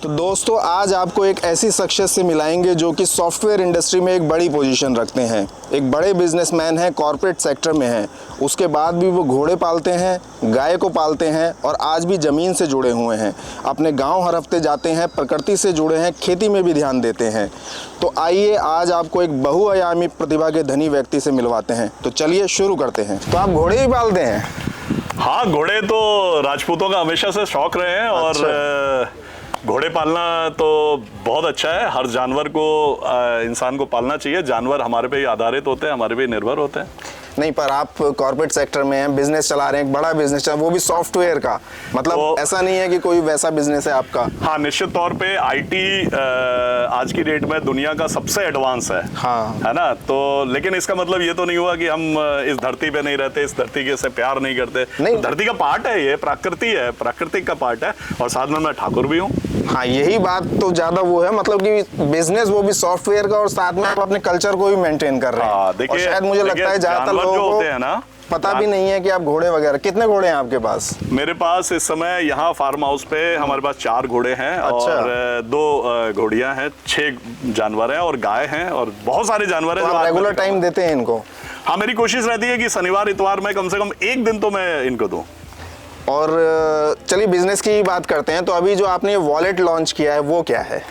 तो दोस्तों आज आपको एक ऐसी शख्सियत से मिलाएंगे जो कि सॉफ्टवेयर इंडस्ट्री में एक बड़ी पोजीशन रखते हैं, एक बड़े बिजनेसमैन हैं, कॉरपोरेट सेक्टर में हैं। उसके बाद भी वो घोड़े पालते हैं, गाय को पालते हैं और आज भी ज़मीन से जुड़े हुए हैं। अपने गांव हर हफ्ते जाते हैं, प्रकृति से जुड़े हैं, खेती में भी ध्यान देते हैं। तो आइए आज आपको एक बहुआयामी प्रतिभा के धनी व्यक्ति से मिलवाते हैं। तो चलिए शुरू करते हैं। तो आप घोड़े ही पालते हैं? हाँ, घोड़े तो राजपूतों का हमेशा से शौक रहे हैं। अच्छा। और घोड़े पालना तो बहुत अच्छा है। हर जानवर को इंसान को पालना चाहिए। जानवर हमारे पे ही आधारित होते हैं, हमारे पे ही निर्भर होते हैं। नहीं, पर आप कॉर्पोरेट सेक्टर में हैं, बिजनेस चला रहे हैं, एक बड़ा बिजनेस चला, वो भी सॉफ्टवेयर का। मतलब तो ऐसा नहीं है कि कोई वैसा बिजनेस है आपका? हाँ, निश्चित तौर पे आईटी आज की डेट में दुनिया का सबसे एडवांस है। हाँ। है ना? तो लेकिन इसका मतलब ये तो नहीं हुआ कि हम इस धरती पे नहीं रहते, इस धरती के से प्यार नहीं करते। नहीं। तो धरती का पार्ट है, ये प्रकृति है, प्राकृतिक का पार्ट है। और साथ में मैं ठाकुर भी हूँ। हाँ, यही बात तो ज्यादा वो है, मतलब कि बिजनेस वो भी सॉफ्टवेयर का और साथ में आप अपने कल्चर को भी मेंटेन कर रहे हैं। हाँ, और देखिए, शायद मुझे लगता है ज्यादातर लोगों जो को होते हैं ना, पता भी नहीं है कि आप घोड़े वगैरह। कितने घोड़े हैं आपके पास? मेरे पास इस समय यहाँ फार्म हाउस पे हमारे पास 4 घोड़े हैं। अच्छा। और 2 घोड़ियां हैं, 6 जानवर हैं और गाय हैं और बहुत सारे जानवर हैं। तो आप रेगुलर टाइम देते हैं इनको? हाँ, मेरी कोशिश रहती है कि शनिवार इतवार में कम से कम एक दिन तो मैं इनको दूं। और चलिए बिजनेस की बात करते हैं। तो अभी जो आपने वॉलेट लॉन्च किया है वो क्या है?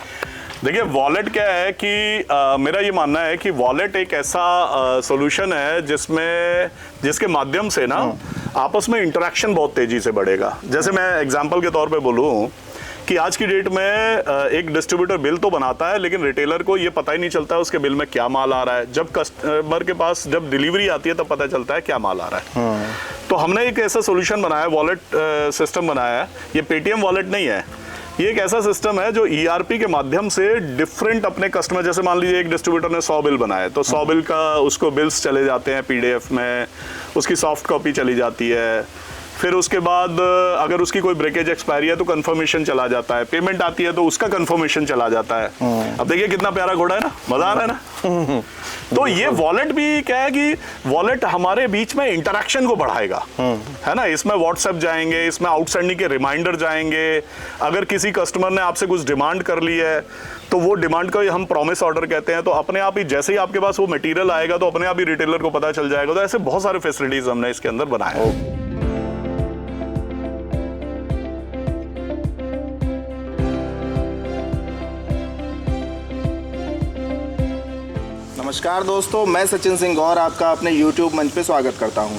देखिए, वॉलेट क्या है कि मेरा ये मानना है कि वॉलेट एक ऐसा सॉल्यूशन है जिसके माध्यम से ना आपस में इंटरेक्शन बहुत तेजी से बढ़ेगा। जैसे मैं एग्जांपल के तौर पे बोलूं कि आज की डेट में एक डिस्ट्रीब्यूटर बिल तो बनाता है, लेकिन रिटेलर को ये पता ही नहीं चलता है उसके बिल में क्या माल आ रहा है। जब कस्टमर के पास जब डिलीवरी आती है तब पता चलता है क्या माल आ रहा है। तो हमने एक ऐसा सॉल्यूशन बनाया, वॉलेट सिस्टम बनाया है। ये पेटीएम वॉलेट नहीं है, ये एक ऐसा सिस्टम है जो ईआरपी के माध्यम से डिफरेंट अपने कस्टमर, जैसे मान लीजिए एक डिस्ट्रीब्यूटर ने 100 बिल बनाए तो 100 बिल का उसको बिल्स चले जाते हैं पीडीएफ में, उसकी सॉफ्ट कॉपी चली जाती है। फिर उसके बाद अगर उसकी कोई ब्रेकेज एक्सपायरी है तो कंफर्मेशन चला जाता है, पेमेंट आती है तो उसका कंफर्मेशन चला जाता है। अब देखिए कितना प्यारा घोड़ा है ना, मजा आ रहा है ना। तो ये वॉलेट भी क्या है कि वॉलेट हमारे बीच में इंटरेक्शन को बढ़ाएगा, है ना। इसमें व्हाट्सएप जाएंगे, इसमें आउटस्टैंडिंग के रिमाइंडर जाएंगे। अगर किसी कस्टमर ने आपसे कुछ डिमांड कर ली है तो वो डिमांड का हम प्रॉमिस ऑर्डर कहते हैं। तो अपने आप ही जैसे ही आपके पास वो मटेरियल आएगा तो अपने आप ही रिटेलर को पता चल जाएगा। तो ऐसे बहुत सारे फैसिलिटीज हमने इसके अंदर बनाए हैं। नमस्कार दोस्तों, मैं सचिन सिंह गौर आपका अपने YouTube मंच पे स्वागत करता हूं।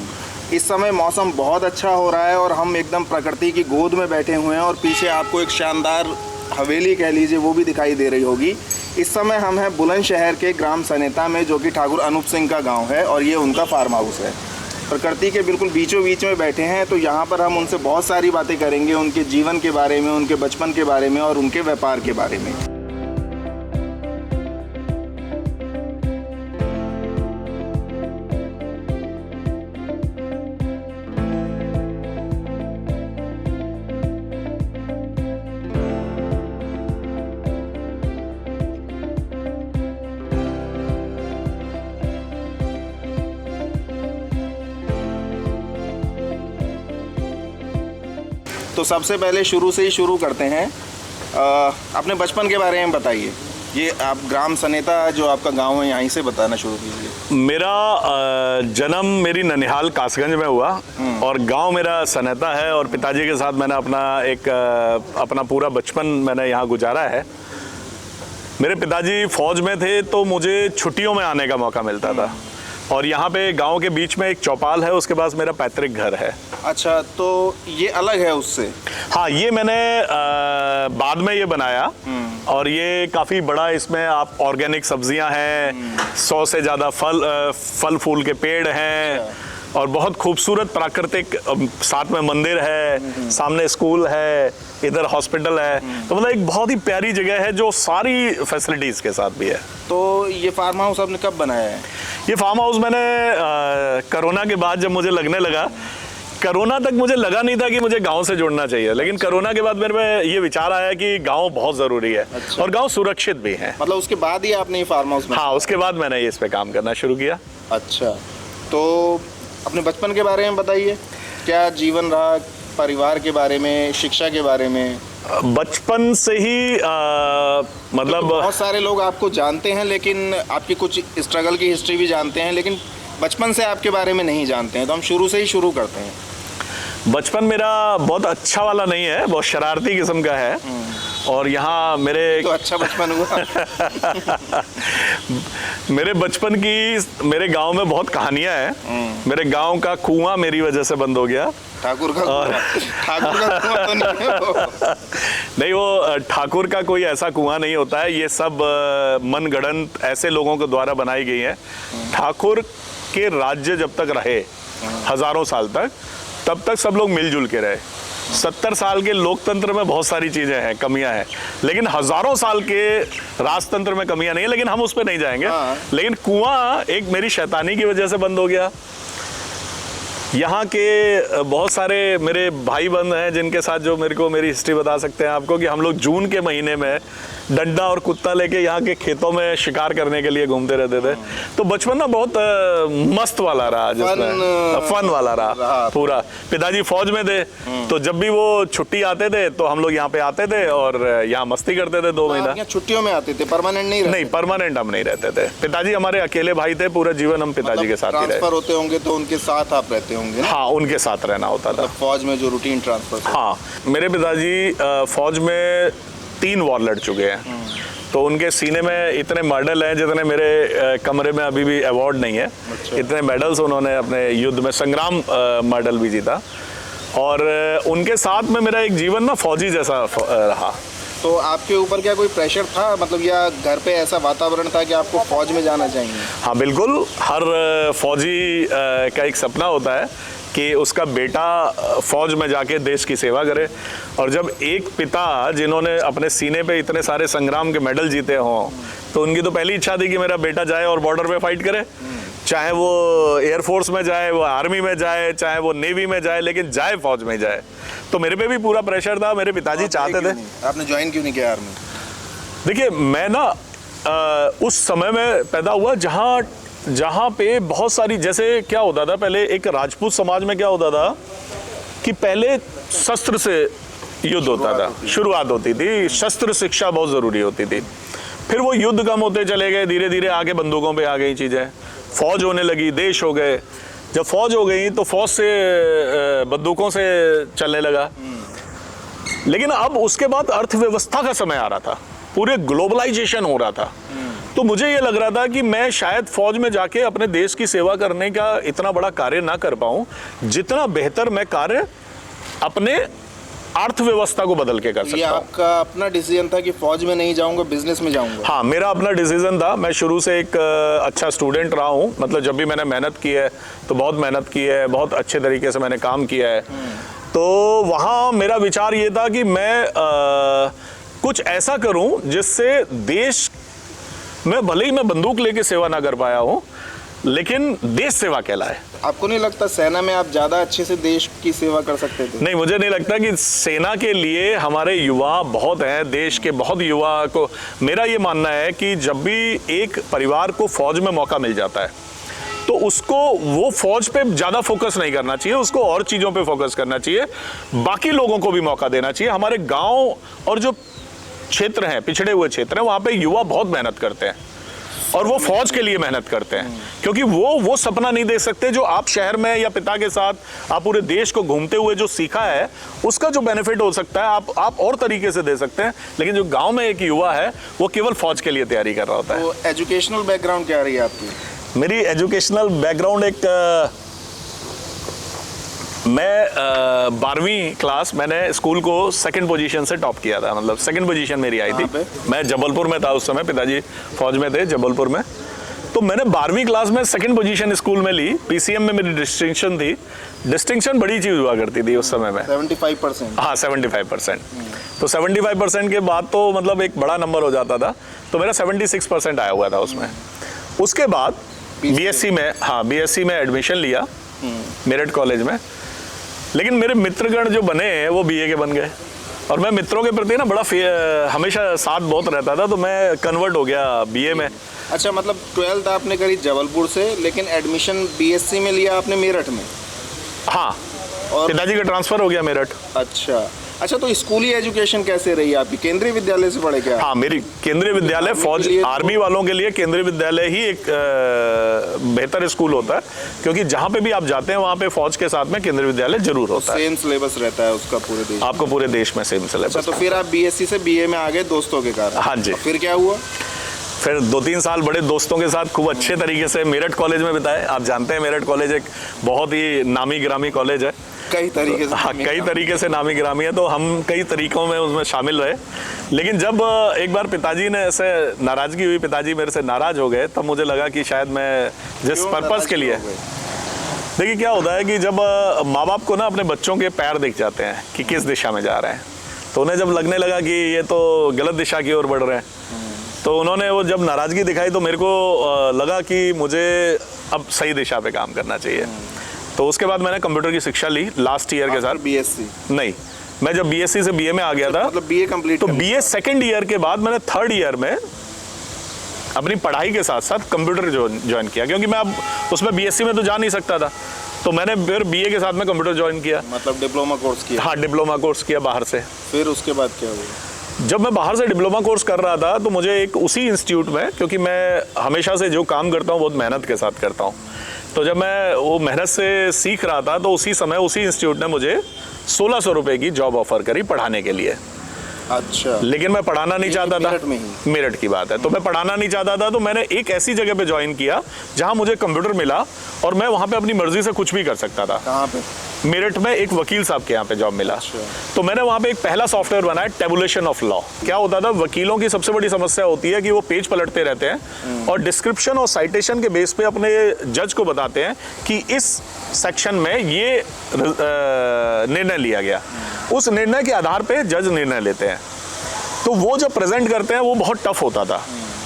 इस समय मौसम बहुत अच्छा हो रहा है और हम एकदम प्रकृति की गोद में बैठे हुए हैं और पीछे आपको एक शानदार हवेली कह लीजिए वो भी दिखाई दे रही होगी। इस समय हम हैं बुलंदशहर के ग्राम सनेता में, जो कि ठाकुर अनूप सिंह का गाँव है और ये उनका फार्म हाउस है। प्रकृति के बिल्कुल बीचों बीच में बैठे हैं। तो यहाँ पर हम उनसे बहुत सारी बातें करेंगे, उनके जीवन के बारे में, उनके बचपन के बारे में और उनके व्यापार के बारे में। तो सबसे पहले शुरू से ही शुरू करते हैं। अपने बचपन के बारे में बताइए। ये आप ग्राम सनेता जो आपका गांव है यहीं से बताना शुरू कीजिए। मेरा जन्म मेरी ननिहाल कासगंज में हुआ और गांव मेरा सनेता है। और पिताजी के साथ मैंने अपना पूरा बचपन मैंने यहाँ गुजारा है। मेरे पिताजी फौज में थे तो मुझे छुट्टियों में आने का मौका मिलता था। और यहाँ पे गांव के बीच में एक चौपाल है, उसके पास मेरा पैतृक घर है। अच्छा, तो ये अलग है उससे? हाँ, ये मैंने बाद में ये बनाया और ये काफ़ी बड़ा, इसमें आप ऑर्गेनिक सब्जियां हैं, 100 से ज़्यादा फल फूल के पेड़ हैं और बहुत खूबसूरत प्राकृतिक, साथ में मंदिर है, सामने स्कूल है, इधर हॉस्पिटल है। तो मतलब एक बहुत ही प्यारी जगह है जो सारी फैसिलिटीज़ के साथ भी है। तो ये फार्म हाउस आपने कब बनाया है? ये फार्म हाउस मैंने कोरोना के बाद जब मुझे लगने लगा, कोरोना तक मुझे लगा नहीं था कि मुझे गांव से जुड़ना चाहिए, लेकिन कोरोना के बाद मेरे में ये विचार आया कि गांव बहुत ज़रूरी है। अच्छा। और गांव सुरक्षित भी है। मतलब उसके बाद ही आपने ये फार्म हाउस? हाँ, उसके बाद मैंने इस पे काम करना शुरू किया। अच्छा, तो अपने बचपन के बारे में बताइए। क्या जीवन रहा, परिवार के बारे में, शिक्षा के बारे में? बचपन से ही मतलब बहुत सारे लोग आपको जानते हैं, लेकिन आपकी कुछ स्ट्रगल की हिस्ट्री भी जानते हैं, लेकिन बचपन से आपके बारे में नहीं जानते हैं, तो हम शुरू से ही शुरू करते हैं। बचपन मेरा बहुत अच्छा वाला नहीं है, बहुत शरारती किस्म का है। और यहाँ मेरे तो अच्छा बचपन हुआ। मेरे बचपन की मेरे गांव में बहुत कहानियां हैं। मेरे गांव का कुआं मेरी वजह से बंद हो गया। ठाकुर का कुआं तो नहीं है वो। नहीं, वो ठाकुर का कोई ऐसा कुआं नहीं होता है, ये सब मनगढ़ंत ऐसे लोगों के द्वारा बनाई गई है। ठाकुर के राज्य जब तक रहे, हजारों साल तक, तब तक सब लोग मिलजुल के रहे। 70 साल के लोकतंत्र में बहुत सारी चीजें हैं, कमियां हैं, लेकिन हजारों साल के राजतंत्र में कमियां नहीं है, लेकिन हम उस पर नहीं जाएंगे। लेकिन कुआं एक मेरी शैतानी की वजह से बंद हो गया। यहाँ के बहुत सारे मेरे भाई बंद हैं जिनके साथ जो मेरे को मेरी हिस्ट्री बता सकते हैं आपको, कि हम लोग जून के महीने में डंडा और कुत्ता लेके यहाँ के खेतों में शिकार करने के लिए घूमते रहते थे। तो बचपन ना बहुत मस्त वाला रहा, जिसमें फन वाला रहा पूरा। पिताजी फौज में थे, तो जब भी वो छुट्टी आते थे तो हम लोग यहाँ पे आते थे और यहाँ मस्ती करते थे 2 महीना। छुट्टियों में आते थे, परमानेंट नहीं परमानेंट हम नहीं रहते थे। पिताजी हमारे अकेले भाई थे, पूरा जीवन हम पिताजी के साथ ही रहे। ट्रांसफर होते होंगे तो उनके साथ आप रहते होंगे? हाँ, उनके साथ रहना होता था। फौज में जो रूटीन ट्रांसफर। हाँ, मेरे पिताजी फौज में 3 वॉर लड़ चुके हैं, तो उनके सीने में इतने मेडल हैं जितने मेरे कमरे में अभी भी अवार्ड नहीं है। अच्छा। इतने मेडल्स उन्होंने अपने युद्ध में, संग्राम मेडल भी जीता। और उनके साथ में मेरा एक जीवन ना फौजी जैसा रहा। तो आपके ऊपर क्या कोई प्रेशर था, मतलब, या घर पे ऐसा वातावरण था कि आपको फौज में जाना चाहिए? हाँ बिल्कुल, हर फौजी का एक सपना होता है कि उसका बेटा फौज में जाके देश की सेवा करे। और जब एक पिता जिन्होंने अपने सीने पे इतने सारे संग्राम के मेडल जीते हों, तो उनकी तो पहली इच्छा थी कि मेरा बेटा जाए और बॉर्डर पे फाइट करे, चाहे वो एयरफोर्स में जाए, वो आर्मी में जाए, चाहे वो नेवी में जाए, लेकिन जाए फौज में जाए। तो मेरे पे भी पूरा प्रेशर था। मेरे पिताजी चाहते थे। आपने ज्वाइन क्यों नहीं किया आर्मी? देखिए, मैं ना उस समय में पैदा हुआ जहाँ पे बहुत सारी, जैसे क्या होता था पहले, एक राजपूत समाज में क्या होता था कि पहले शस्त्र से युद्ध होता था, शुरुआत होती थी, शस्त्र शिक्षा बहुत ज़रूरी होती थी। फिर वो युद्ध कम होते चले गए, धीरे धीरे आगे बंदूकों पे आ गई चीज़ें, फौज होने लगी, देश हो गए। जब फौज हो गई तो फौज से बंदूकों से चलने लगा। लेकिन अब उसके बाद अर्थव्यवस्था का समय आ रहा था, पूरे ग्लोबलाइजेशन हो रहा था। तो मुझे ये लग रहा था कि मैं शायद फौज में जाके अपने देश की सेवा करने का इतना बड़ा कार्य ना कर पाऊं, जितना बेहतर मैं कार्य अपने अर्थव्यवस्था को बदल के कर सकता हूं। आपका अपना डिसीजन था कि फौज में नहीं जाऊंगा, बिजनेस में जाऊंगा? हाँ, मेरा अपना डिसीजन था। मैं शुरू से एक अच्छा स्टूडेंट रहा हूँ। मतलब जब भी मैंने मेहनत की है तो बहुत मेहनत की है, बहुत अच्छे तरीके से मैंने काम किया है। तो वहाँ मेरा विचार ये था कि मैं कुछ ऐसा करूँ जिससे देश में, भले ही मैं बंदूक लेके सेवा ना कर पाया हूँ, लेकिन देश सेवा कहलाए। आपको नहीं लगता सेना में आप ज्यादा अच्छे से देश की सेवा कर सकते थे? नहीं, मुझे नहीं लगता कि सेना के लिए हमारे युवा बहुत हैं, देश के बहुत युवा को। मेरा ये मानना है कि जब भी एक परिवार को फौज में मौका मिल जाता है तो उसको वो फौज पे ज्यादा फोकस नहीं करना चाहिए, उसको और चीजों पे फोकस करना चाहिए, बाकी लोगों को भी मौका देना चाहिए। हमारे गांव और जो क्षेत्र हैं, पिछड़े हुए क्षेत्र हैं, वहां पे युवा बहुत मेहनत करते हैं और वो फौज के लिए मेहनत करते हैं, क्योंकि वो सपना नहीं देख सकते जो आप शहर में या पिता के साथ आप पूरे देश को घूमते हुए जो सीखा है, उसका जो बेनिफिट हो सकता है आप और तरीके से दे सकते हैं। लेकिन जो गांव में एक युवा है वो केवल फौज के लिए तैयारी कर रहा होता है। तो एजुकेशनल बैकग्राउंड क्या रही है आपकी? मेरी एजुकेशनल बैकग्राउंड मैं 12वीं क्लास मैंने स्कूल को 2nd पोजीशन से टॉप किया था। मतलब 2nd पोजीशन मेरी आई थी। मैं जबलपुर में था उस समय, पिताजी फौज में थे जबलपुर में। तो मैंने 12वीं क्लास में 2nd पोजीशन स्कूल में ली। पीसीएम में मेरी डिस्टिंक्शन थी। डिस्टिंक्शन बड़ी चीज़ हुआ करती थी उस समय में। 75%? हाँ, 75%। तो 75% के बाद तो मतलब एक बड़ा नंबर हो जाता था। तो मेरा 76% आया हुआ था उसमें। उसके बाद बीएससी में एडमिशन लिया मेरठ कॉलेज में। लेकिन मेरे मित्रगण जो बने हैं वो बीए के बन गए और मैं मित्रों के प्रति ना बड़ा हमेशा साथ बहुत रहता था, तो मैं कन्वर्ट हो गया बीए में। अच्छा, मतलब 12th आपने करी जबलपुर से, लेकिन एडमिशन बीएससी में लिया आपने मेरठ में? हाँ, और पिताजी का ट्रांसफर हो गया मेरठ। अच्छा, अच्छा, तो स्कूली एजुकेशन कैसे रही आपकी? केंद्रीय विद्यालय से पढ़े क्या? हाँ, मेरी केंद्रीय विद्यालय, फौज आर्मी वालों के लिए केंद्रीय विद्यालय ही एक बेहतर स्कूल होता है, क्योंकि जहाँ पे भी आप जाते हैं वहाँ पे फौज के साथ में केंद्रीय विद्यालय जरूर होता है। सेम सिलेबस रहता है उसका पूरे देश? आपको पूरे देश में सेम सिलेबस। अच्छा, तो फिर आप बीएससी से बीए में आ गए दोस्तों के कारण? हाँ जी। फिर क्या हुआ? फिर 2-3 साल बड़े दोस्तों के साथ खूब अच्छे तरीके से मेरठ कॉलेज में बिताए। आप जानते हैं मेरठ कॉलेज एक बहुत ही नामी गिरामी कॉलेज है। कई तरीके से? हाँ, कई तरीके से नामी गिरामी है, तो हम कई तरीकों में उसमें शामिल रहे। लेकिन जब एक बार पिताजी ने ऐसे नाराजगी हुई, पिताजी मेरे से नाराज हो गए, तब मुझे लगा कि शायद मैं जिस पर्पस के लिए, देखिए क्या होता है कि जब माँ बाप को ना अपने बच्चों के पैर दिख जाते हैं कि किस दिशा में जा रहे हैं, तो उन्हें जब लगने लगा कि ये तो गलत दिशा की ओर बढ़ रहे हैं, तो उन्होंने वो जब नाराजगी दिखाई तो मेरे को लगा कि मुझे अब सही दिशा पे काम करना चाहिए। तो उसके बाद मैंने कंप्यूटर की शिक्षा ली लास्ट ईयर के साथ। बीएससी नहीं, मैं जब बीएससी से बीए में आ गया था, मतलब बीए कंप्लीट, तो बीए सेकंड ईयर के बाद मैंने थर्ड ईयर में अपनी पढ़ाई के साथ साथ कंप्यूटर ज्वाइन किया, क्योंकि मैं अब उसमें बीएससी में तो जा नहीं सकता था, तो मैंने फिर बीए के साथ में कंप्यूटर ज्वाइन किया। मतलब डिप्लोमा कोर्स किया? हाँ, डिप्लोमा कोर्स किया बाहर से। फिर उसके बाद क्या हुआ? जब मैं बाहर से डिप्लोमा कोर्स कर रहा था तो मुझे एक उसी इंस्टीट्यूट में, क्योंकि मैं हमेशा से जो काम करता हूँ बहुत मेहनत के साथ करता हूँ, तो जब मैं वो मेहनत से सीख रहा था तो उसी समय उसी इंस्टीट्यूट ने मुझे 1600 रुपये की जॉब ऑफर करी पढ़ाने के लिए। अच्छा। लेकिन मैं पढ़ाना नहीं चाहता था। मेरठ में ही? मेरठ की बात है। तो मैं पढ़ाना नहीं चाहता था, तो मैंने एक ऐसी जगह पे ज्वाइन किया जहां मुझे कंप्यूटर मिला और मैं वहां पे अपनी मर्जी से कुछ भी कर सकता था। कहाँ पे? मेरठ में एक वकील साहब के यहाँ पे जॉब मिला। अच्छा। तो मैंने वहाँ पे एक पहला सॉफ्टवेयर बनाया, टेबुलेशन ऑफ लॉ। क्या होता था, वकीलों की सबसे बड़ी समस्या होती है कि वो पेज पलटते रहते हैं और डिस्क्रिप्शन और साइटेशन के बेस पे अपने जज को बताते हैं कि इस सेक्शन में ये निर्णय लिया गया। उस निर्णय के आधार पे जज निर्णय लेते हैं, तो वो जब प्रेजेंट करते हैं वो बहुत टफ होता था।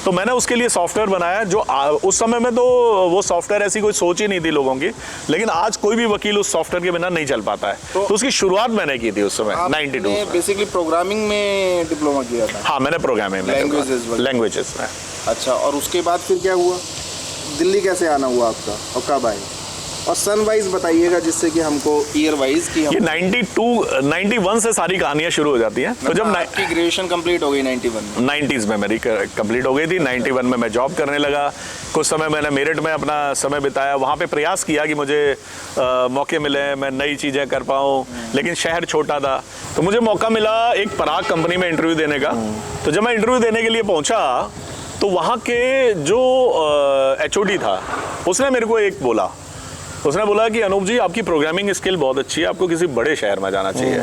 तो मैंने उसके लिए सॉफ्टवेयर बनाया, जो उस समय में तो वो सॉफ्टवेयर ऐसी कोई सोच ही नहीं थी लोगों की, लेकिन आज कोई भी वकील उस सॉफ्टवेयर के बिना नहीं चल पाता है। तो उसकी शुरुआत मैंने की थी उस समय 92 में। बेसिकली प्रोग्रामिंग में डिप्लोमा किया था? हाँ, मैंने प्रोग्रामिंग में, लैंग्वेजेस में। अच्छा, और उसके बाद फिर क्या हुआ? दिल्ली कैसे आना हुआ आपका और कब आए? और सन वाइज बताइएगा, जिससे कि हमको ईयर वाइज की ये 91 से सारी कहानियां शुरू हो जाती हैं। तो जब आपकी ग्रेजुएशन कंप्लीट हो गई 90s में मेरी कंप्लीट हो गई थी, 91 में मैं जॉब करने लगा। कुछ समय मैंने मेरठ में अपना समय बिताया, वहाँ पे प्रयास किया कि मुझे मौके मिले, मैं नई चीज़ें कर पाऊँ, लेकिन शहर छोटा था। तो मुझे मौका मिला एक पराग कंपनी में इंटरव्यू देने का। तो जब मैं इंटरव्यू देने के लिए पहुँचा तो वहाँ के जो HOD था उसने मेरे को एक बोला, उसने बोला कि अनूप जी, आपकी प्रोग्रामिंग स्किल बहुत अच्छी है, आपको किसी बड़े शहर में जाना चाहिए।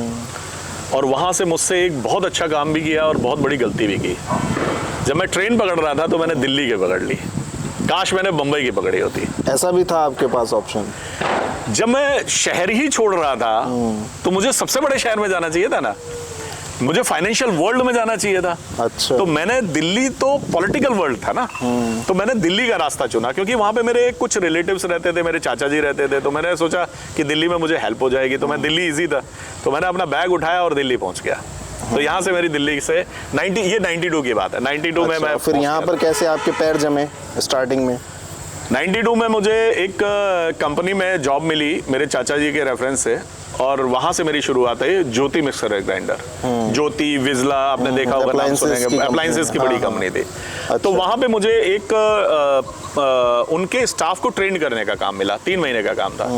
और वहाँ से मुझसे एक बहुत अच्छा काम भी किया और बहुत बड़ी गलती भी की। जब मैं ट्रेन पकड़ रहा था तो मैंने दिल्ली की पकड़ ली, काश मैंने बम्बई की पकड़ी होती। ऐसा भी था आपके पास ऑप्शन? जब मैं शहर ही छोड़ रहा था तो मुझे सबसे बड़े शहर में जाना चाहिए था ना, मुझे फाइनेंशियल वर्ल्ड में जाना चाहिए था। अच्छा। तो मैंने दिल्ली, तो पॉलिटिकल वर्ल्ड था ना, तो मैंने दिल्ली का रास्ता चुना, क्योंकि वहां पे मेरे कुछ रिलेटिव्स रहते थे, मेरे चाचा जी रहते थे। तो मैंने सोचा कि दिल्ली में मुझे हेल्प हो जाएगी, तो मैं दिल्ली इजी था, तो मैंने अपना बैग उठाया और दिल्ली पहुंच गया। तो यहाँ से मेरी दिल्ली से 92 की बात है, 92 में मैं फिर यहाँ पर कैसे आपके पैर जमे स्टार्टिंग में? 92 में मुझे एक कंपनी में जॉब मिली मेरे चाचा जी के रेफरेंस से, और वहां से मेरी शुरुआत है ज्योति मिक्सर ग्राइंडर। ज्योति, विजला, आपने देखा होगा, नाम सुनेंगे, अप्लायंसेस की बड़ी कंपनी थी। तो वहां पे मुझे एक उनके स्टाफ को ट्रेन करने का काम मिला, 3 महीने का काम था।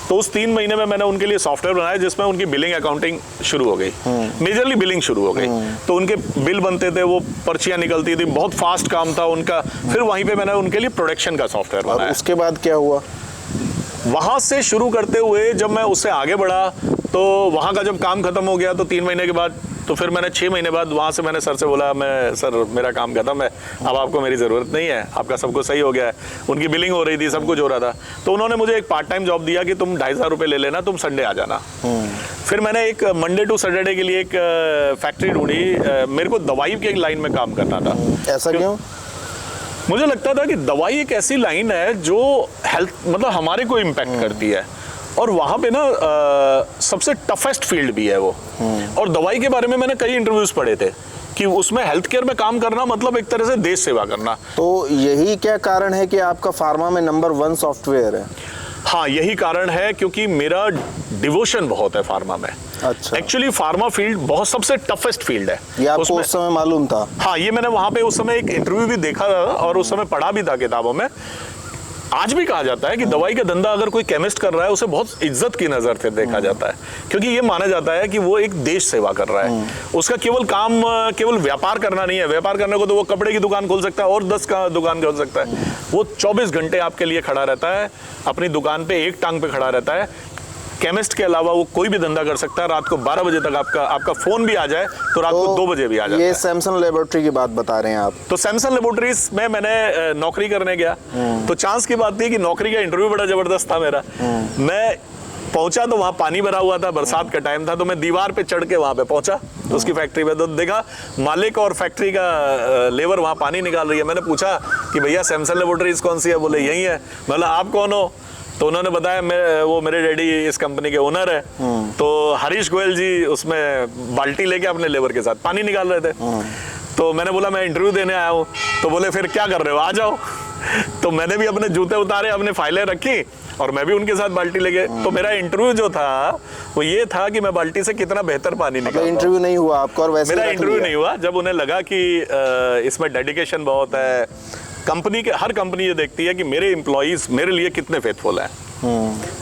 तो उस 3 महीने में मैंने उनके लिए सॉफ्टवेयर बनाया जिसमें उनकी बिलिंग अकाउंटिंग शुरू हो गई, मेजरली बिलिंग शुरू हो गई। तो उनके बिल बनते थे, वो पर्चियां निकलती थी, बहुत फास्ट काम था उनका। फिर वहीं पे मैंने उनके लिए प्रोडक्शन का सॉफ्टवेयर बनाया। उसके बाद क्या हुआ? वहां से शुरू करते हुए जब मैं उससे आगे बढ़ा, तो वहां का जब काम खत्म हो गया तो 3 महीने के बाद, तो फिर मैंने 6 महीने बाद वहां से मैंने सर से बोला, मैं सर मेरा काम खत्म है, अब आपको मेरी ज़रूरत नहीं है, आपका सब कुछ सही हो गया है। उनकी बिलिंग हो रही थी, सब कुछ हो रहा था। तो उन्होंने मुझे एक पार्ट टाइम जॉब दिया कि तुम 2,500 रुपये ले लेना, तुम संडे आ जाना। फिर मैंने एक मंडे टू सैटरडे के लिए एक फैक्ट्री ढूंढी। मेरे को दवाई के एक लाइन में काम करना था। ऐसा क्यों? मुझे लगता था कि दवाई एक ऐसी लाइन है जो हेल्थ, मतलब हमारे को इम्पैक्ट करती है, और वहाँ पे ना सबसे टफेस्ट फील्ड भी है वो। और दवाई के बारे में मैंने कई इंटरव्यूज पढ़े थे कि उसमें हेल्थ केयर में काम करना मतलब एक तरह से देश सेवा करना। तो यही क्या कारण है कि आपका फार्मा में नंबर 1 सॉफ्टवेयर है? हाँ, यही कारण है, क्योंकि मेरा डिवोशन बहुत है फार्मा में। अच्छा। एक्चुअली फार्मा फील्ड बहुत सबसे टफेस्ट फील्ड है। ये आपको उस समय मालूम था? हाँ, ये मैंने वहां पे उस समय एक इंटरव्यू भी देखा था और उस समय पढ़ा भी था किताबों में। आज भी कहा जाता है कि दवाई का धंधा अगर कोई केमिस्ट कर रहा है उसे बहुत इज्जत की नजर से देखा जाता है, क्योंकि ये माना जाता है कि वो एक देश सेवा कर रहा है। उसका केवल काम केवल व्यापार करना नहीं है। व्यापार करने को तो वो कपड़े की दुकान खोल सकता है और 10 का दुकान खोल सकता है। वो 24 घंटे आपके लिए खड़ा रहता है, अपनी दुकान पे एक टांग पे खड़ा रहता है। केमिस्ट के अलावा वो कोई भी धंधा कर सकता है। रात को 12 बजे तक आपका फोन भी आ जाए तो रात को 2 बजे भी आ जाता है। ये सैमसंग लेबोरेटरी की बात बता रहे हैं आप? तो सैमसंग लेबोरेटरीज में मैंने नौकरी करने गया, तो चांस की बात थी कि नौकरी का इंटरव्यू बड़ा जबरदस्त था मेरा। मैं पहुंचा तो वहां पानी भरा हुआ था, बरसात का टाइम था, तो मैं दीवार पे चढ़ के वहां पे पहुंचा उसकी फैक्ट्री पे। तो देखा मालिक और फैक्ट्री का लेबर वहां पानी निकाल रही है। मैंने पूछा कि भैया सैमसंग लेबोरेटरीज कौन सी है? बोले यही है। बोला आप कौन हो? तो उन्होंने बताया वो मेरे डैडी इस कंपनी के ओनर है। तो हरीश गोयल जी उसमें बाल्टी लेके अपने लेबर के साथ पानी निकाल रहे थे। तो मैंने बोला मैं इंटरव्यू देने आया हूँ। तो बोले फिर क्या कर रहे हो, आ जाओ। तो मैंने भी अपने जूते उतारे, अपने फाइलें रखी और मैं भी उनके साथ बाल्टी लेके। तो मेरा इंटरव्यू जो था वो ये था कि मैं बाल्टी से कितना बेहतर पानी निकाल। इंटरव्यू नहीं हुआ आपका और वैसे मेरा इंटरव्यू नहीं हुआ। जब उन्हें लगा कि इसमें डेडिकेशन बहुत है, हर कंपनी ये देखती है कि मेरे एम्प्लॉइज मेरे लिए कितने फेथफुल हैं,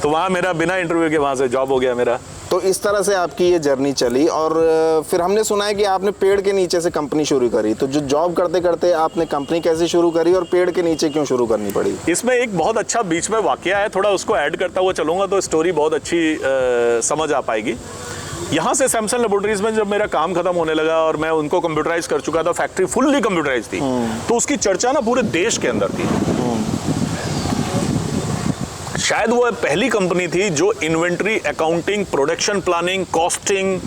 तो वहाँ मेरा बिना इंटरव्यू के वहाँ से जॉब हो गया मेरा। तो इस तरह से आपकी ये जर्नी चली और फिर हमने सुना है कि आपने पेड़ के नीचे से कंपनी शुरू करी। तो जो जॉब करते करते आपने कंपनी कैसे शुरू करी और पेड़ के नीचे क्यों शुरू करनी पड़ी? इसमें एक बहुत अच्छा बीच में वाकया है, थोड़ा उसको ऐड करता हुआ चलूंगा तो स्टोरी बहुत अच्छी समझ आ पाएगी। यहाँ से सैमसंग लेबोरेटरीज में जब मेरा काम खत्म होने लगा और मैं उनको कंप्यूटराइज कर चुका था, फैक्ट्री फुल्ली कंप्यूटराइज थी, तो उसकी चर्चा ना पूरे देश के अंदर थी। शायद वो पहली कंपनी थी जो inventory, accounting, production planning, costing,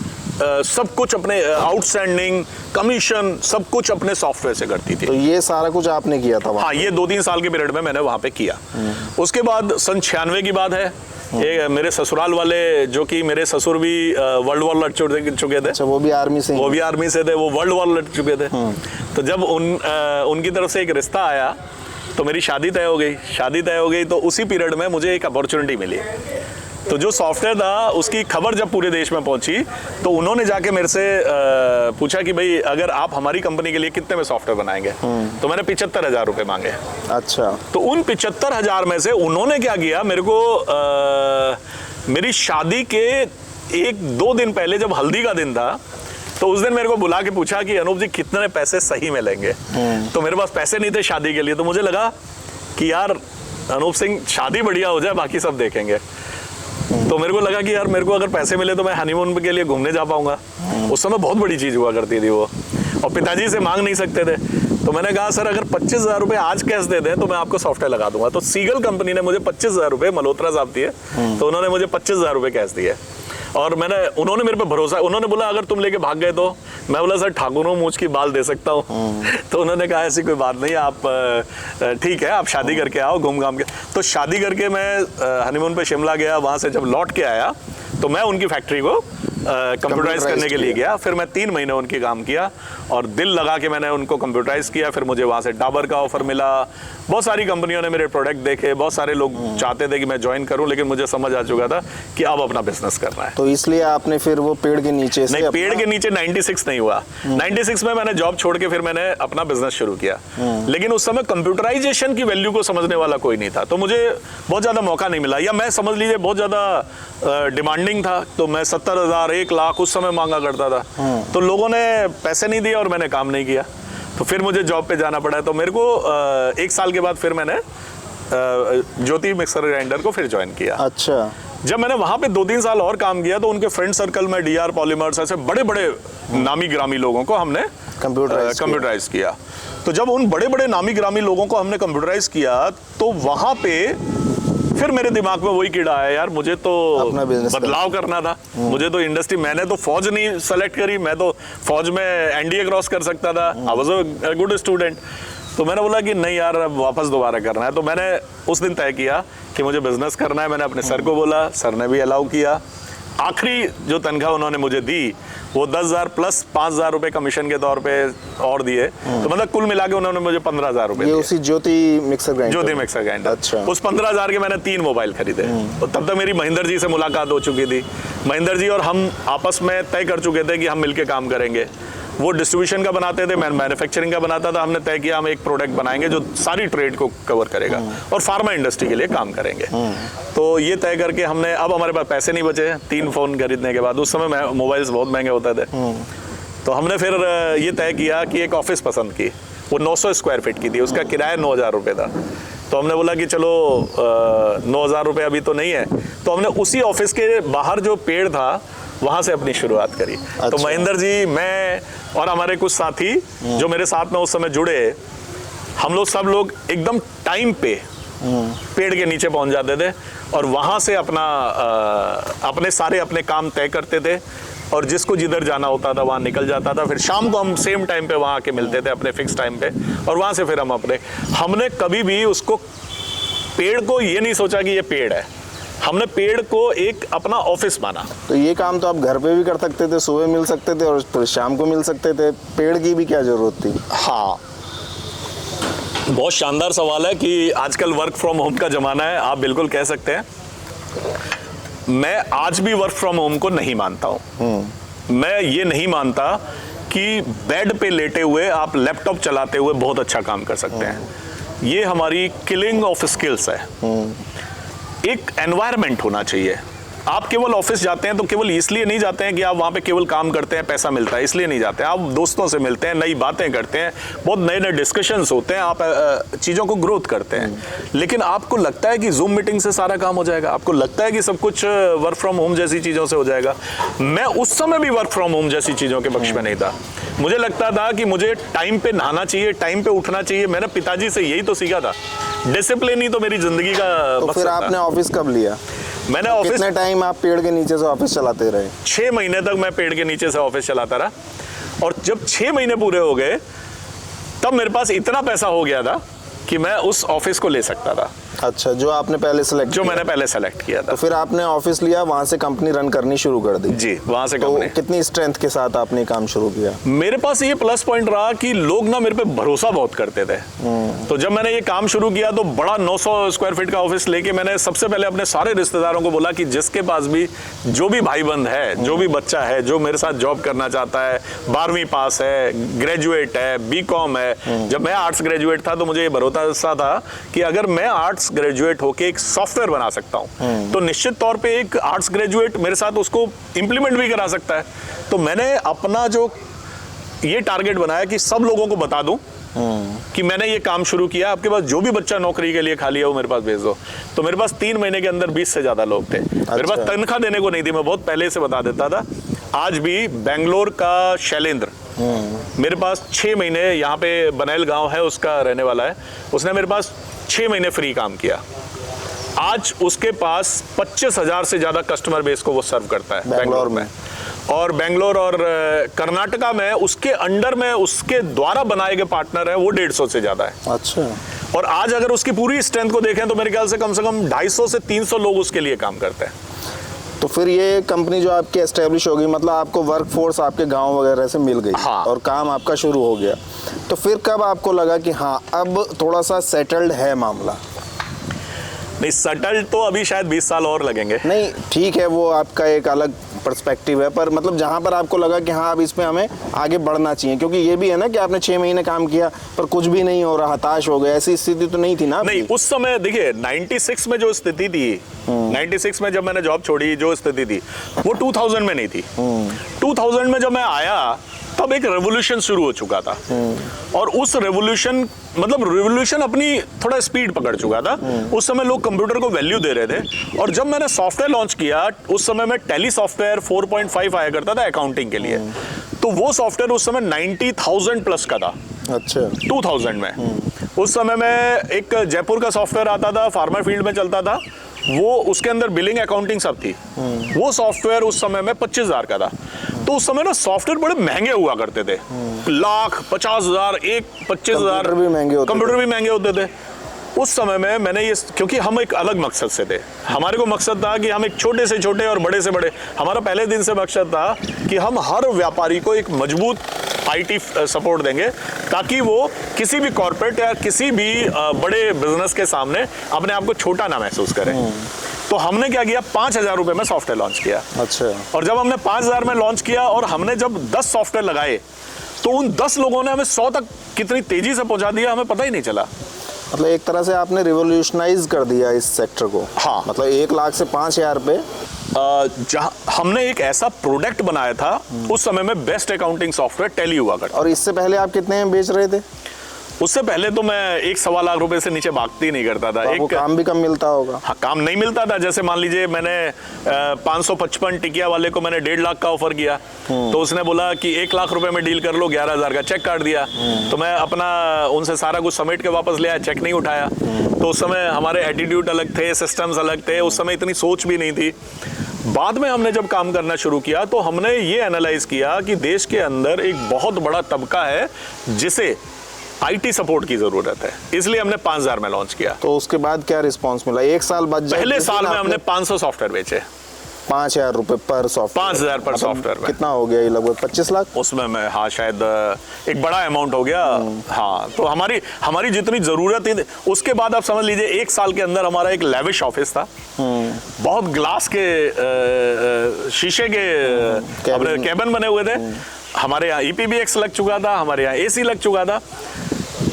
सब कुछ अपने आउटस्टैंडिंग, कमीशन, सब कुछ अपने सॉफ्टवेयर से करती थी। तो ये सारा कुछ आपने किया था वहाँ? हाँ, ये 2-3 साल के पीरियड में मैंने वहाँ पे किया। उसके बाद सन 96 की बात है। मेरे ससुराल वाले, जो कि मेरे ससुर भी वर्ल्ड वॉर लड़ चुके थे। अच्छा, वो भी आर्मी से? वो भी आर्मी से थे, वो वर्ल्ड वॉर लड़ चुके थे। तो जब उनकी तरफ से एक रिश्ता आया तो मेरी शादी तय हो गई। तो उसी पीरियड में मुझे एक अपॉर्चुनिटी मिली। तो जो सॉफ्टवेयर था उसकी खबर जब पूरे देश में पहुंची तो उन्होंने जाके मेरे से पूछा कि भाई अगर आप हमारी कंपनी के लिए कितने में सॉफ्टवेयर बनाएंगे? तो मैंने 75,000 रुपए मांगे। अच्छा। तो उन 75,000 में से उन्होंने क्या किया, मेरे को मेरी शादी के 1-2 दिन पहले जब हल्दी का दिन था तो उस दिन मेरे को बुला के पूछा कि अनूप जी कितने पैसे सही में लेंगे? तो मेरे पास पैसे नहीं थे शादी के लिए। तो मुझे लगा कि यार अनूप सिंह शादी बढ़िया हो जाए, बाकी सब देखेंगे। तो मेरे को लगा कि यार मेरे को अगर पैसे मिले तो मैं हनीमून के लिए घूमने जा पाऊंगा। उस समय बहुत बड़ी चीज हुआ करती थी वो, और पिताजी से मांग नहीं सकते थे। तो मैंने कहा सर अगर 25,000 रुपए आज कैश दे दें तो मैं आपको सॉफ्टवेयर लगा दूंगा। तो सीगल कंपनी ने मुझे 25,000 रुपए, मल्होत्रा साहब दिए, तो उन्होंने मुझे 25,000 रुपए कैश दिए। और उन्होंने मेरे पे भरोसा, उन्होंने बोला अगर तुम लेके भाग गए तो? मैं बोला सर ठाकुर हूँ, मूंछ की बाल दे सकता हूँ। तो उन्होंने कहा ऐसी कोई बात नहीं, आप ठीक है आप शादी करके आओ घूम घाम के। तो शादी करके मैं हनीमून पे शिमला गया। वहां से जब लौट के आया तो मैं उनकी फैक्ट्री को कंप्यूटराइज करने के लिए गया। फिर मैं 3 महीने उनके काम किया और दिल लगा के मैंने उनको कंप्यूटराइज किया। फिर मुझे वहां से डाबर का ऑफर मिला, बहुत सारी कंपनियों ने मेरे प्रोडक्ट देखे, बहुत सारे लोग चाहते थे कि मैं ज्वाइन करूं, लेकिन मुझे समझ आ चुका था कि अब अपना बिजनेस करना है। तो इसलिए आपने फिर वो पेड़ के नीचे से? नहीं, पेड़ के नीचे 96 नहीं हुआ। 96 में मैंने जॉब छोड़ के फिर मैंने अपना बिजनेस शुरू किया। लेकिन उस समय कंप्यूटराइजेशन की वैल्यू को समझने वाला कोई नहीं था, तो मुझे बहुत ज्यादा मौका नहीं मिला, या मैं समझ लीजिए बहुत ज्यादा डिमांडिंग था। तो मैं 70,000, 1 लाख उस समय मांगा करता था। तो लोगों ने पैसे नहीं दिए और मैंने काम नहीं किया, तो फिर मुझे जॉब पे जाना पड़ा। तो मेरे को 1 साल के बाद फिर मैंने ज्योति मिक्सर ग्राइंडर को फिर ज्वाइन किया। अच्छा। जब मैंने वहां पे 2-3 साल और काम किया तो उनके फ्रेंड सर्कल में DR पॉलीमर्स, ऐसे बड़े बड़े नामी ग्रामी लोगों को हमने कंप्यूटराइज किया। तो जब उन बड़े बड़े नामी ग्रामी लोगों को हमने कंप्यूटराइज किया तो वहां पे फिर मेरे दिमाग में वही कीड़ा आया, यार मुझे तो बदलाव करना था। मुझे तो इंडस्ट्री, मैंने तो फौज नहीं सेलेक्ट करी, मैं तो फौज में NDA क्रॉस कर सकता था, I was a good student. तो मैंने बोला कि नहीं यार अब वापस दोबारा करना है। तो मैंने उस दिन तय किया कि मुझे बिजनेस करना है। मैंने अपने सर को बोला, सर ने भी अलाउ किया। आखिरी जो तनख्वाह उन्होंने मुझे दी वो 10,000 प्लस 5,000 रुपए कमीशन के तौर पे और दिए, तो मतलब कुल मिला के उन्होंने मुझे 15,000 रुपए ये उसी ज्योति मिक्सर ग्राइंडर। अच्छा। उस 15,000 के मैंने 3 मोबाइल खरीदे। तो तब तक मेरी महेंद्र जी से मुलाकात हो चुकी थी। महेंद्र जी और हम आपस में तय कर चुके थे कि हम मिलके काम करेंगे। वो डिस्ट्रीब्यूशन का बनाते थे, मैं मैन्युफैक्चरिंग का बनाता था। हमने तय किया हम एक प्रोडक्ट बनाएंगे जो सारी ट्रेड को कवर करेगा और फार्मा इंडस्ट्री के लिए काम करेंगे। तो ये तय करके हमने, अब हमारे पास पैसे नहीं बचे 3 फोन खरीदने के बाद, उस समय मोबाइल्स बहुत महंगे होते थे, तो हमने फिर ये तय किया कि एक ऑफिस पसंद की, वो 900 स्क्वायर फीट की थी, उसका किराया 9,000 रुपये था। तो हमने बोला कि चलो 9,000 रुपये अभी तो नहीं है, तो हमने उसी ऑफिस के बाहर जो पेड़ था वहां से अपनी शुरुआत करी। अच्छा। तो महेंद्र जी, मैं और हमारे कुछ साथी जो मेरे साथ में उस समय जुड़े, हम लोग सब लोग एकदम टाइम पे पेड़ के नीचे पहुंच जाते थे और वहां से अपने काम तय करते थे और जिसको जिधर जाना होता था वहां निकल जाता था। फिर शाम को हम सेम टाइम पे वहां आके मिलते थे अपने फिक्स टाइम पे, और वहां से फिर हमने कभी भी उसको, पेड़ को ये नहीं सोचा कि ये पेड़ है, हमने पेड़ को एक अपना ऑफिस माना। तो ये काम तो आप घर पे भी कर सकते थे, सुबह मिल सकते थे और फिर शाम को मिल सकते थे, पेड़ की भी क्या जरूरत थी? हाँ, बहुत शानदार सवाल है कि आजकल वर्क फ्रॉम होम का जमाना है, आप बिल्कुल कह सकते हैं। मैं आज भी वर्क फ्रॉम होम को नहीं मानता हूं। मैं ये नहीं मानता कि बेड पे लेटे हुए आप लैपटॉप चलाते हुए बहुत अच्छा काम कर सकते हैं। ये हमारी किलिंग ऑफ स्किल्स है। एक एनवायरनमेंट होना चाहिए। आप केवल ऑफिस जाते हैं तो केवल इसलिए नहीं जाते हैं कि आप वहाँ पे केवल काम करते हैं, पैसा मिलता है, इसलिए नहीं जाते हैं। आप दोस्तों से मिलते हैं, नई बातें करते हैं, बहुत नए नए डिस्कशंस होते हैं, आप चीज़ों को ग्रोथ करते हैं। लेकिन आपको लगता है कि जूम मीटिंग से सारा काम हो जाएगा, आपको लगता है कि सब कुछ वर्क फ्रॉम होम जैसी चीज़ों से हो जाएगा। मैं उस समय भी वर्क फ्रॉम होम जैसी चीज़ों के पक्ष में नहीं था। मुझे लगता था कि मुझे टाइम पे नहाना चाहिए, टाइम पे उठना चाहिए। मैंने पिताजी से यही तो सीखा था, डिसिप्लिन ही तो मेरी जिंदगी का तो फिर आपने ऑफिस कब लिया? मैंने ऑफिस, कितने टाइम आप पेड़ के नीचे से ऑफिस चलाते रहे? 6 महीने तक मैं पेड़ के नीचे से ऑफिस चलाता रहा, और जब 6 महीने पूरे हो गए तब मेरे पास इतना पैसा हो गया था कि मैं उस ऑफिस को ले सकता था। अच्छा, जो आपने पहले सेलेक्ट जो मैंने पहले सेलेक्ट किया था। तो फिर आपने ऑफिस लिया, वहां से कंपनी रन करनी शुरू कर दी? जी, वहां से तो कंपनी। कितनी स्ट्रेंथ के साथ आपने काम शुरू किया? मेरे पास ये प्लस पॉइंट रहा कि लोग ना मेरे पे भरोसा बहुत करते थे। तो जब मैंने ये काम शुरू किया तो बड़ा 900 स्क्वायर फीट का ऑफिस लेके मैंने सबसे पहले अपने सारे रिश्तेदारों को बोला कि जिसके पास भी जो भी भाई बंद है, जो भी बच्चा है जो मेरे साथ जॉब करना चाहता है, 12वीं पास है, ग्रेजुएट है, बीकॉम है। जब मैं आर्ट्स ग्रेजुएट था तो मुझे ये भरोसा था कि अगर मैं आर्ट्स ग्रेजुएट होके एक सॉफ्टवेयर बना सकता हूं तो निश्चित तौर पे एक आर्ट्स ग्रेजुएट मेरे साथ उसको इंप्लीमेंट भी करा सकता है। तो मैंने अपना जो ये टारगेट बनाया कि सब लोगों को बता दूं कि मैंने ये काम शुरू किया, आपके पास जो भी बच्चा नौकरी के लिए खाली है वो मेरे पास भेज दो। तो मेरे पास 3 महीने के अंदर 20 से ज्यादा लोग थे। मेरे पास तनख्वाह देने को नहीं थी, मैं बहुत पहले से बता देता था। आज भी बेंगलोर का शैलेंद्र मेरे पास 6 महीने, यहाँ पे बनेल गांव है उसका रहने वाला है, उसने मेरे पास 6 महीने फ्री काम किया। आज उसके पास 25,000 से ज्यादा कस्टमर बेस को वो सर्व करता है बेंगलोर में। और बेंगलोर और कर्नाटका में उसके अंडर में उसके द्वारा बनाए गए पार्टनर है वो 150 से ज्यादा है। अच्छा। और आज अगर उसकी पूरी स्ट्रेंथ को देखें तो मेरे ख्याल से कम 250 से 300 लोग उसके लिए काम करते हैं। तो फिर ये कंपनी जो आपकी एस्टेब्लिश होगी, मतलब आपको वर्क फोर्स आपके गांव वगैरह से मिल गई। हाँ। और काम आपका शुरू हो गया, तो फिर कब आपको लगा कि हाँ अब थोड़ा सा सेटल्ड है मामला? नहीं, सेटल्ड तो अभी शायद 20 साल और लगेंगे। नहीं, ठीक है, वो आपका एक अलग पर्सपेक्टिव है, पर मतलब जहाँ पर आपको लगा कि हाँ अब इसमें हमें आगे बढ़ना चाहिए, क्योंकि ये भी है ना कि आपने 6 महीने काम किया पर कुछ भी नहीं हो रहा, हताश हो गए, ऐसी स्थिति तो नहीं थी ना? नहीं, उस समय देखिए 96 में जो स्थिति थी, 96 में जब मैंने जॉब छोड़ी जो स्थिति थी वो 2000 में नहीं थी। 2000 में जब मैं आया तब एक रेवोल्यूशन शुरू हो चुका था, और उस रेवोल्यूशन अपनी थोड़ा स्पीड पकड़ चुका था। उस समय लोग कंप्यूटर को वैल्यू दे रहे थे, और जब मैंने सॉफ्टवेयर लॉन्च किया उस समय में टैली सॉफ्टवेयर 4.5 आया करता था अकाउंटिंग के लिए, तो वो सॉफ्टवेयर उस समय 90,000 प्लस का था। अच्छा। 2000 में उस समय में एक जयपुर का सॉफ्टवेयर आता था, फार्मर फील्ड में चलता था, वो उसके अंदर बिलिंग अकाउंटिंग सब थी। वो सॉफ्टवेयर उस समय में 25,000 का था। तो उस समय ना सॉफ्टवेयर बड़े महंगे हुआ करते थे, लाख 50,000, 25,000 कंप्यूटर भी महंगे होते थे। उस समय में मैंने ये, क्योंकि हम एक अलग मकसद से थे, हमारे को मकसद था कि हम एक छोटे से छोटे और बड़े से बड़े, हमारा पहले दिन से मकसद था कि हम हर व्यापारी को एक मजबूत आईटी सपोर्ट देंगे ताकि वो किसी भी कॉर्पोरेट या किसी भी बड़े बिजनेस के सामने अपने आप को छोटा ना महसूस करें। तो हमने क्या किया, 5,000 रुपए में सॉफ्टवेयर लॉन्च किया। अच्छा। और जब हमने 5,000 में लॉन्च किया और हमने जब 10 सॉफ्टवेयर लगाए तो उन 10 लोगों ने हमें 100 तक कितनी तेजी से पहुंचा दिया, हमें पता ही नहीं चला। मतलब एक तरह से आपने रिवोल्यूशनाइज कर दिया इस सेक्टर को। हाँ। मतलब 1 लाख से 5,000 पे जहां हमने एक ऐसा प्रोडक्ट बनाया था, उस समय में बेस्ट अकाउंटिंग सॉफ्टवेयर टैली हुआ करता। और इससे पहले आप कितने में बेच रहे थे? उससे पहले तो मैं 1-1.25 लाख रुपए से नीचे भागती नहीं करता था। तो काम भी कम मिलता होगा। हाँ, काम नहीं मिलता था। जैसे मान लीजिए मैंने 555 टिकिया वाले को मैंने 1.5 लाख का ऑफर किया, तो उसने बोला कि 1 लाख रुपए में डील कर लो, 11,000 का चेक काट दिया। तो मैं अपना उनसे सारा कुछ समेट के वापस ले आया, चेक नहीं उठाया। तो उस समय हमारे एटीट्यूड अलग थे, सिस्टम्स अलग थे, उस समय इतनी सोच भी नहीं थी। बाद में हमने जब काम करना शुरू किया तो हमने ये एनालाइज किया कि देश के अंदर एक बहुत बड़ा तबका है जिसे आईटी सपोर्ट की जरूरत है, इसलिए हमने 5,000 में लॉन्च किया। तो उसके बाद क्या रिस्पांस मिला? 1 साल बाद पहले साल में हमने 500 सॉफ्टवेयर बेचे। 5,000 रुपए पर सॉफ्टवेयर? 5,000 पर सॉफ्टवेयर में कितना हो गया ये? लगभग 25 लाख उसमें मैं, हाँ, शायद एक बड़ा अमाउंट हो गया। हाँ, तो हमारी जितनी जरूरत थी उसके बाद आप समझ लीजिए 1 साल के अंदर हमारा एक लेविश ऑफिस था, बहुत ग्लास के शीशे के अपने कैबिन बने हुए थे। हमारे यहाँ EPBX लग चुका था, हमारे यहाँ AC लग चुका था।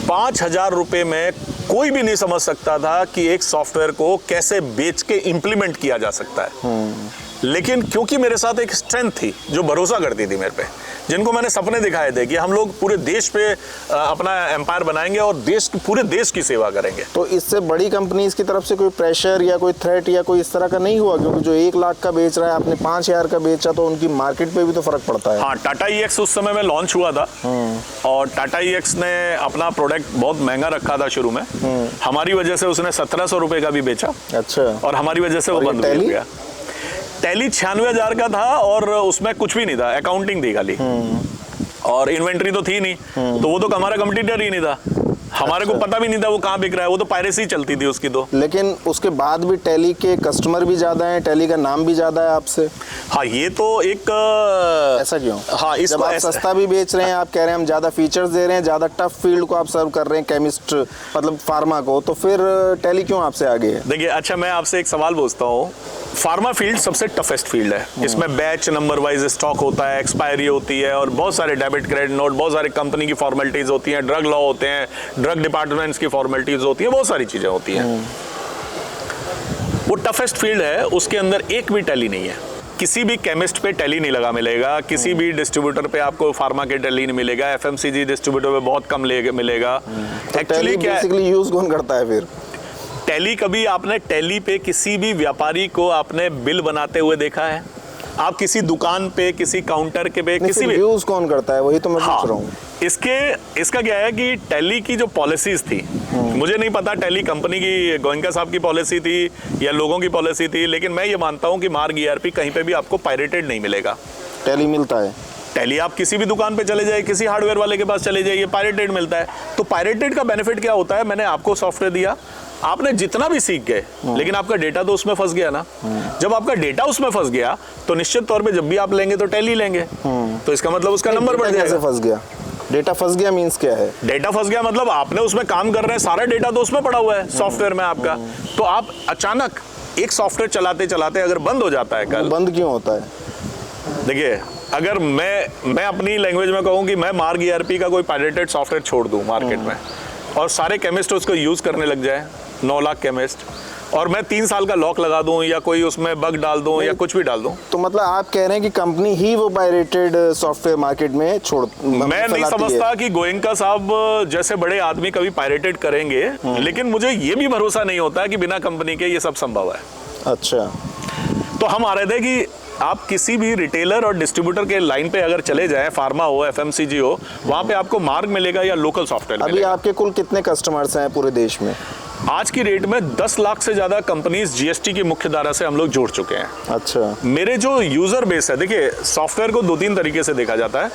5,000 रुपए में कोई भी नहीं समझ सकता था कि एक सॉफ्टवेयर को कैसे बेच के इंप्लीमेंट किया जा सकता है। लेकिन क्योंकि मेरे साथ एक स्ट्रेंथ थी जो भरोसा करती थी मेरे पे, जिनको मैंने सपने दिखाए थे कि हम लोग पूरे देश पे अपना एम्पायर बनाएंगे और पूरे देश की सेवा करेंगे। तो इससे बड़ी कंपनीज की तरफ से कोई प्रेशर या कोई थ्रेट या कोई इस तरह का नहीं हुआ? क्योंकि जो 1 लाख का बेच रहा है, आपने 5,000 का बेचा, तो उनकी मार्केट पे भी तो फर्क पड़ता है। हाँ, टाटा EX उस समय में लॉन्च हुआ था और टाटा EX ने अपना प्रोडक्ट बहुत महंगा रखा था शुरू में। हमारी वजह से उसने 1,700 रुपए का भी बेचा। अच्छा। और हमारी वजह से वो बंद हो गया। टैली 96,000 का था और उसमें कुछ भी नहीं था, अकाउंटिंग थी खाली, और इन्वेंट्री तो थी नहीं, तो वो तो हमारा कंपटीटर ही नहीं था। हमारे को पता भी नहीं था वो कहाँ बिक रहा है, वो तो पायरेसी चलती थी उसकी तो। लेकिन उसके बाद भी टैली के कस्टमर भी ज्यादा हैं, टैली का नाम भी ज्यादा है आपसे। हाँ, ये तो एक ऐसा क्यों? हाँ, जब आप सस्ता भी बेच रहे हैं, आप कह रहे हैं हम ज्यादा फीचर्स दे रहे हैं, ज्यादा टफ फील्ड को आप सर्व कर रहे हैं, केमिस्ट मतलब फार्मा को, तो फिर टैली क्यों आपसे आगे है? देखिए, अच्छा, मैं आपसे एक सवाल पूछता हूँ। फार्मा फील्ड सबसे टफेस्ट फील्ड है। इसमें बैच नंबर वाइज स्टॉक होता है, एक्सपायरी होती है, और बहुत सारे डेबिट क्रेडिट नोट, बहुत सारे कंपनी की फॉर्मेलिटीज होती हैं, ड्रग लॉ होते हैं, ड्रग डिपार्टमेंट्स की फॉर्मेलिटीज होती है, बहुत सारी चीजें होती हैं। वो टफेस्ट फील्ड है, उसके अंदर एक भी टैली नहीं है। किसी भी केमिस्ट पे टैली नहीं लगा मिलेगा, किसी भी डिस्ट्रीब्यूटर पे आपको फार्मा के टैली नहीं मिलेगा, FMCG डिस्ट्रीब्यूटर पे बहुत कम मिलेगा। एक्चुअली क्या बेसिकली यूज कौन करता है फिर टैली? कभी आपने टैली पे किसी भी व्यापारी को आपने बिल बनाते हुए देखा है? आप किसी दुकान पे, किसी काउंटर के पे, किसी भी यूज कौन करता है, वही तो मैं पूछ रहा हूँ। इसका क्या है कि टैली की जो पॉलिसीज थी, मुझे नहीं पता टैली कंपनी की, गोयनका साहब की पॉलिसी थी या लोगों की पॉलिसी थी, लेकिन मैं ये मानता हूँ कि मार्ग ERP कहीं पे भी आपको पायरेटेड नहीं मिलेगा। टैली मिलता है। टैली आप किसी भी दुकान पे चले जाइए, किसी हार्डवेयर वाले के पास चले जाइए, पायरेटेड मिलता है। तो पायरेटेड का बेनिफिट क्या होता है? मैंने आपको सॉफ्टवेयर दिया, आपने जितना भी सीख गए, लेकिन आपका डेटा तो उसमें फंस गया ना। जब आपका डेटा उसमें फंस गया तो निश्चित तौर पे जब भी आप लेंगे तो टैली लेंगे, तो इसका मतलब उसका नंबर बढ़ जाएगा। कैसे फंस गया? डेटा फंस गया मींस क्या है? डेटा फंस गया मतलब आपने उसमें काम कर रहे हैं, सारा डेटा तो उसमें पड़ा हुआ है सॉफ्टवेयर में आपका। तो आप अचानक एक सॉफ्टवेयर चलाते चलाते अगर बंद हो जाता है कल, बंद क्यों होता है? देखिए, अगर मैं अपनी लैंग्वेज में कहूँ कि मैं मार्ग ERP का कोई पायरेटेड सॉफ्टवेयर छोड़ दूं मार्केट में और सारे केमिस्ट उसको यूज करने लग जाए, 9 लाख केमिस्ट, और मैं 3 साल का लॉक लगा दूं या कोई उसमें बग डाल दूं या कुछ भी डाल दूं, तो मतलब आप कह रहे हैं कि कंपनी ही वो पायरेटेड सॉफ्टवेयर मार्केट में मैं नहीं समझता कि गोयनका साहब जैसे बड़े आदमी कभी पायरेटेड करेंगे, लेकिन मुझे ये भी भरोसा नहीं होता कि बिना कंपनी के ये सब संभव है। अच्छा, तो हम आ रहे थे कि आप किसी भी रिटेलर और डिस्ट्रीब्यूटर के लाइन पे अगर चले जाएं, फार्मा हो, FMCG हो, वहां पे आपको मार्ग मिलेगा या लोकल सॉफ्टवेयर मिलेगा। अभी आपके कुल कितने कस्टमर्स हैं पूरे देश में? आज की रेट में 10 लाख से ज्यादा कंपनीज GST की मुख्य धारा से हम लोग जोड़ चुके हैं। अच्छा। मेरे जो यूजर बेस है, देखिए, सॉफ्टवेयर को 2-3 तरीके से देखा जाता है।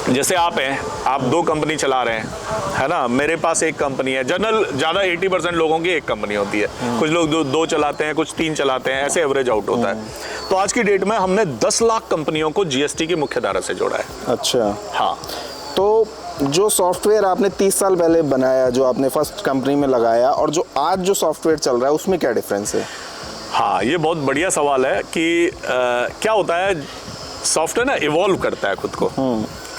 जैसे आप हैं, आप 2 कंपनी चला रहे हैं, है ना, मेरे पास एक कंपनी है। जनरल ज़्यादा 80% लोगों की एक कंपनी होती है, कुछ लोग 2 चलाते हैं, कुछ 3 चलाते हैं, ऐसे एवरेज आउट होता है। तो आज की डेट में हमने 10 लाख कंपनियों को जीएसटी की मुख्य धारा से जोड़ा है। अच्छा, हाँ। तो जो सॉफ्टवेयर आपने 30 साल पहले बनाया, जो आपने फर्स्ट कंपनी में लगाया, और जो आज जो सॉफ्टवेयर चल रहा है उसमें क्या डिफरेंस है? हाँ, ये बहुत बढ़िया सवाल है कि क्या होता है, सॉफ्टवेयर ना इवॉल्व करता है खुद को।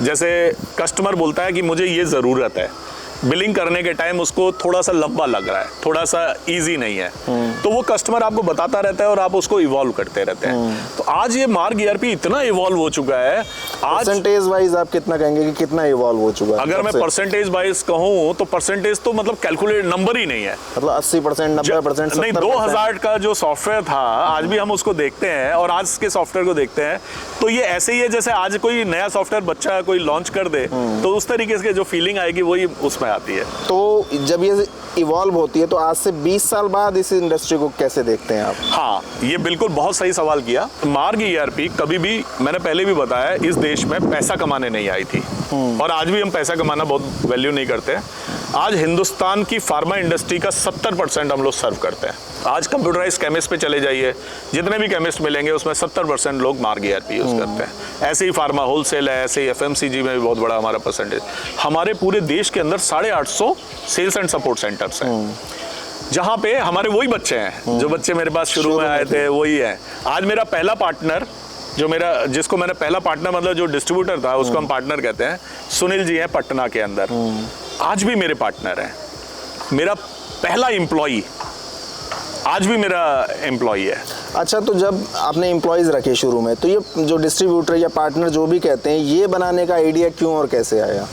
जैसे कस्टमर बोलता है कि मुझे ये ज़रूरत है, बिलिंग करने के टाइम उसको थोड़ा सा लंबा लग रहा है, थोड़ा सा इजी नहीं है, तो वो कस्टमर आपको बताता रहता है और आप उसको इवॉल्व करते रहते हैं। तो आज ये मार्ग ईआरपी इतना इवॉल्व हो चुका है। आज परसेंटेज वाइज आप कितना कहेंगे कि कितना इवॉल्व हो चुका है? अगर मैं परसेंटेज वाइज कहूँ तो परसेंटेज तो मतलब कैलकुलेट नंबर ही नहीं है। मतलब 80%, 90%, नहीं, 2000 का जो सॉफ्टवेयर था आज भी हम उसको देखते हैं और आज के सॉफ्टवेयर को देखते हैं तो ये ऐसे ही है जैसे आज कोई नया सॉफ्टवेयर बच्चा कोई लॉन्च कर दे तो उस तरीके से जो फीलिंग आएगी वही उसमें आती है। तो जब ये इवॉल्व होती है तो आज से 20 साल बाद इस इंडस्ट्री को कैसे देखते हैं आप? हाँ, ये बिल्कुल बहुत सही सवाल किया। मार्ग ईआरपी कभी भी, मैंने पहले भी बताया, इस देश में पैसा कमाने नहीं आई थी और आज भी हम पैसा कमाना बहुत वैल्यू नहीं करते। आज हिंदुस्तान की फार्मा इंडस्ट्री का 70% हम लोग सर्व करते हैं। आज कंप्यूटराइज केमिस्ट पे चले जाइए, जितने भी केमिस्ट मिलेंगे उसमें 70% लोग मार्ग ईआरपी यूज़ करते हैं। ऐसे ही फार्मा होलसेल है, ऐसे ही एफएमसीजी में भी बहुत बड़ा हमारा परसेंटेज। हमारे पूरे देश के अंदर 850 सेल्स एंड सपोर्ट सेंटर्स हैं जहाँ पे हमारे वही बच्चे हैं जो बच्चे मेरे पास शुरू में आए थे, वही है। आज मेरा पहला पार्टनर जिसको मैंने पहला पार्टनर मतलब जो डिस्ट्रीब्यूटर था उसको हम पार्टनर कहते हैं, सुनील जी हैं पटना के अंदर, आज भी मेरे पार्टनर हैं। मेरा पहला एम्प्लॉई आज भी मेरा एम्प्लॉई है। अच्छा, तो जब आपने एम्प्लॉयज़ रखे शुरू में, तो ये जो डिस्ट्रीब्यूटर या पार्टनर जो भी कहते हैं, ये बनाने का आइडिया क्यों और कैसे आया?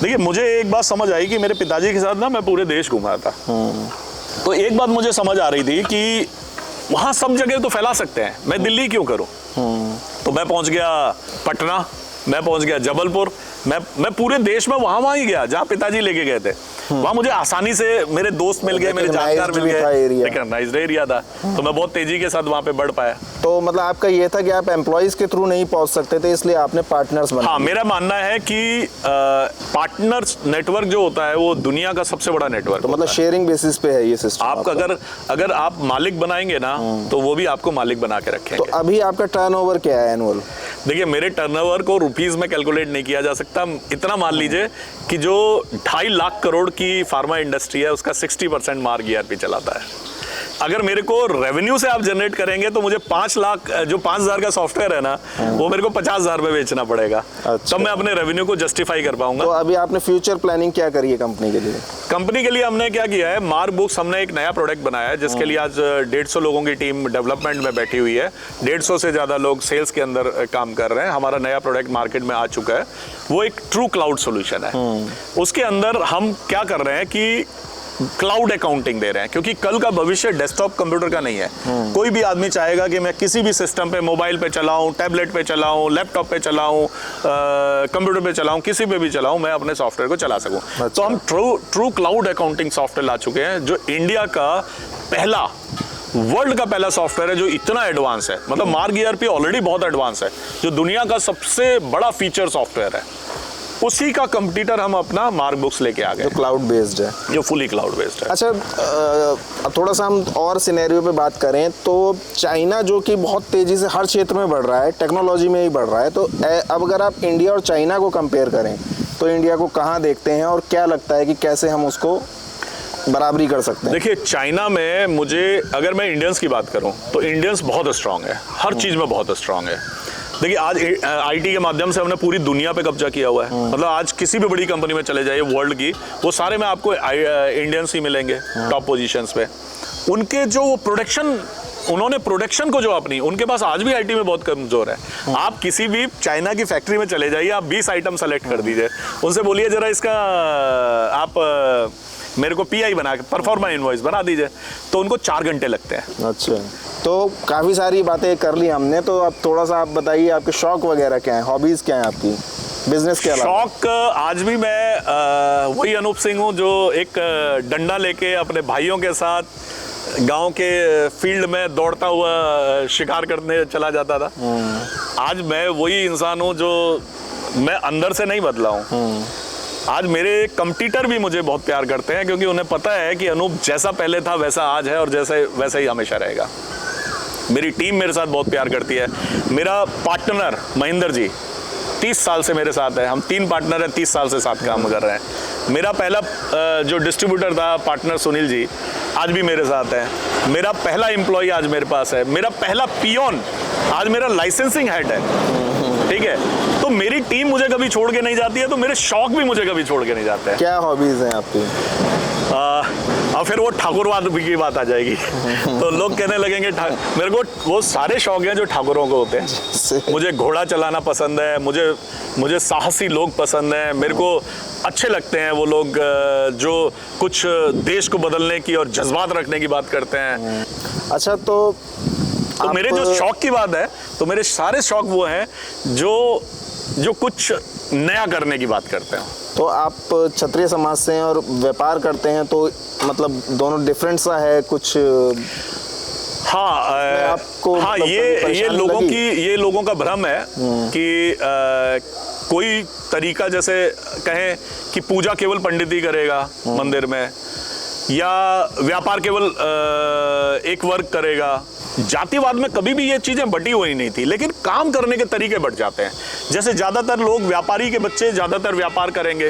देखिए, मुझे एक बात समझ आई कि मेरे पिताजी के साथ ना मैं पूरे देश घूमा था। तो एक बात मुझे समझ आ रही थी कि वहाँ सब जगह तो फैला सकते हैं, मैं दिल्ली क्यों करूँ? तो मैं पहुँच गया पटना, मैं पहुँच गया जबलपुर, मैं पूरे देश में वहाँ ही गया जहाँ पिताजी लेके गए थे। वहाँ मुझे आसानी से मेरे दोस्त मिल गए, मेरे जानकार मिल गए, रिकॉग्नाइज्ड एरिया था, तो मैं बहुत तेजी के साथ वहाँ पे बढ़ पाया। तो मतलब आपका ये था कि आप एम्प्लॉयज़ के थ्रू नहीं पहुँच सकते थे, इसलिए आपने पार्टनर्स बनाए। हाँ, मेरा मानना है कि पार्टनर्स नेटवर्क जो होता है वो दुनिया का सबसे बड़ा नेटवर्क। तो मतलब शेयरिंग बेसिस पे है ये सिस्टम। आप अगर आप मालिक बनाएंगे ना तो वो भी आपको मालिक बना के रखेंगे। तो अभी आपका टर्नओवर क्या है एनुअल? देखिए, मेरे टर्नओवर को रुपीस में कैलकुलेट नहीं किया जा सकता। इतना मान लीजिए कि जो 2.5 लाख करोड़ की फार्मा इंडस्ट्री है उसका 60% मार्ग ईआरपी चलाता है। अगर मेरे को रेवेन्यू से आप जनरेट करेंगे तो मुझे 5 लाख, जो 5,000 का सॉफ्टवेयर है ना, वो मेरे को 50,000 में बेचना पड़ेगा। अच्छा। तब मैं अपने रेवेन्यू को जस्टिफाई कर पाऊंगा। तो अभी आपने फ्यूचर प्लानिंग क्या करी है कंपनी के लिए? कंपनी के लिए हमने क्या किया है, मार्ग बुक्स हमने एक नया प्रोडक्ट बनाया है जिसके लिए आज 150 लोगों की टीम डेवलपमेंट में बैठी हुई है। 150 से ज़्यादा लोग सेल्स के अंदर काम कर रहे हैं। हमारा नया प्रोडक्ट मार्केट में आ चुका है, वो एक ट्रू क्लाउड सोल्यूशन है। उसके अंदर हम क्या कर रहे हैं कि क्लाउड अकाउंटिंग दे रहे हैं, क्योंकि कल का भविष्य डेस्कटॉप कंप्यूटर का नहीं है। कोई भी आदमी चाहेगा कि मैं किसी भी सिस्टम पे, मोबाइल पे चलाऊं, टैबलेट पे चलाऊं, लैपटॉप पे चलाऊं, कंप्यूटर पे चलाऊं, किसी पे भी चलाऊं, मैं अपने सॉफ्टवेयर को चला सकूं। अच्छा। तो हम ट्रू क्लाउड अकाउंटिंग सॉफ्टवेयर ला चुके हैं जो इंडिया का पहला, वर्ल्ड का पहला सॉफ्टवेयर है जो इतना एडवांस है। मतलब मार्ग ईआरपी ऑलरेडी बहुत एडवांस है, जो दुनिया का सबसे बड़ा फीचर सॉफ्टवेयर है, उसी का कंप्यूटर हम अपना मार्ग बुक्स लेके आ गए, जो क्लाउड बेस्ड है, जो फुली क्लाउड बेस्ड है। अच्छा, थोड़ा सा हम और सिनेरियो पे बात करें तो चाइना जो कि बहुत तेज़ी से हर क्षेत्र में बढ़ रहा है, टेक्नोलॉजी में ही बढ़ रहा है, तो अब अगर आप इंडिया और चाइना को कंपेयर करें तो इंडिया को कहाँ देखते हैं और क्या लगता है कि कैसे हम उसको बराबरी कर सकते हैं? देखिए, चाइना में मुझे, अगर मैं इंडियंस की बात करूं तो इंडियंस बहुत स्ट्रांग है, हर चीज़ में बहुत स्ट्रांग है। देखिए, आज आईटी के माध्यम से हमने पूरी दुनिया पे कब्जा किया हुआ है। मतलब आज किसी भी बड़ी कंपनी में चले जाइए वर्ल्ड की, वो सारे में आपको इंडियंस ही मिलेंगे टॉप पोजीशंस पे। उनके जो प्रोडक्शन, उन्होंने प्रोडक्शन को जो अपनी, उनके पास आज भी आईटी में बहुत कमजोर है। आप किसी भी चाइना की फैक्ट्री में चले जाइए, आप 20 आइटम सेलेक्ट कर दीजिए, उनसे बोलिए जरा इसका आप मेरे को पीआई बना के, परफॉर्मा इनवॉइस बना दीजिए, तो उनको 4 घंटे लगते हैं। अच्छा, तो काफ़ी सारी बातें कर ली हमने, तो अब थोड़ा सा आप बताइए आपके शौक वगैरह क्या हैं, हॉबीज़ क्या हैं आपकी बिजनेस के अलावा? शौक, आज भी मैं वही अनूप सिंह हूँ जो एक डंडा लेके अपने भाइयों के साथ गांव के फील्ड में दौड़ता हुआ शिकार करने चला जाता था। आज मैं वही इंसान हूँ जो मैं अंदर से नहीं बदला हूँ। आज मेरे कंपटीटर भी मुझे बहुत प्यार करते हैं, क्योंकि उन्हें पता है कि अनूप जैसा पहले था वैसा आज है और जैसे वैसा ही हमेशा रहेगा। मेरी टीम मेरे साथ बहुत प्यार करती है। मेरा पार्टनर महेंद्र जी 30 साल से मेरे साथ है। हम 3 पार्टनर हैं, 30 साल से साथ काम कर रहे हैं। मेरा पहला जो डिस्ट्रीब्यूटर था पार्टनर सुनील जी आज भी मेरे साथ है। मेरा पहला एम्प्लॉय आज मेरे पास है। मेरा पहला पियोन आज मेरा लाइसेंसिंग हेड है। ठीक है, तो मेरी टीम मुझे कभी छोड़ के नहीं जाती है, तो मेरे शौक भी मुझे कभी छोड़ के नहीं जाते हैं। क्या हॉबीज हैं आपकी? अब फिर वो ठाकुरवाद की बात आ जाएगी तो लोग कहने लगेंगे मेरे को वो सारे शौक हैं जो ठाकुरों को होते हैं। मुझे घोड़ा चलाना पसंद है, मुझे साहसी लोग पसंद हैं। मेरे को अच्छे लगते हैं वो लोग जो कुछ देश को बदलने की और जज्बात रखने की बात करते हैं। अच्छा, तो मेरे जो शौक की बात है, तो मेरे सारे शौक वो हैं जो कुछ नया करने की बात करते हैं। तो आप क्षत्रिय समाज से हैं और व्यापार करते हैं, तो मतलब दोनों डिफरेंट सा है कुछ? आपको हाँ, मतलब ये लोगों का भ्रम है कि कोई तरीका जैसे कहें कि पूजा केवल पंडित ही करेगा मंदिर में, या व्यापार केवल एक वर्ग करेगा। जातिवाद में कभी भी ये चीजें बटी हुई नहीं थी, लेकिन काम करने के तरीके बढ़ जाते हैं। जैसे ज्यादातर लोग व्यापारी के बच्चे ज्यादातर व्यापार करेंगे,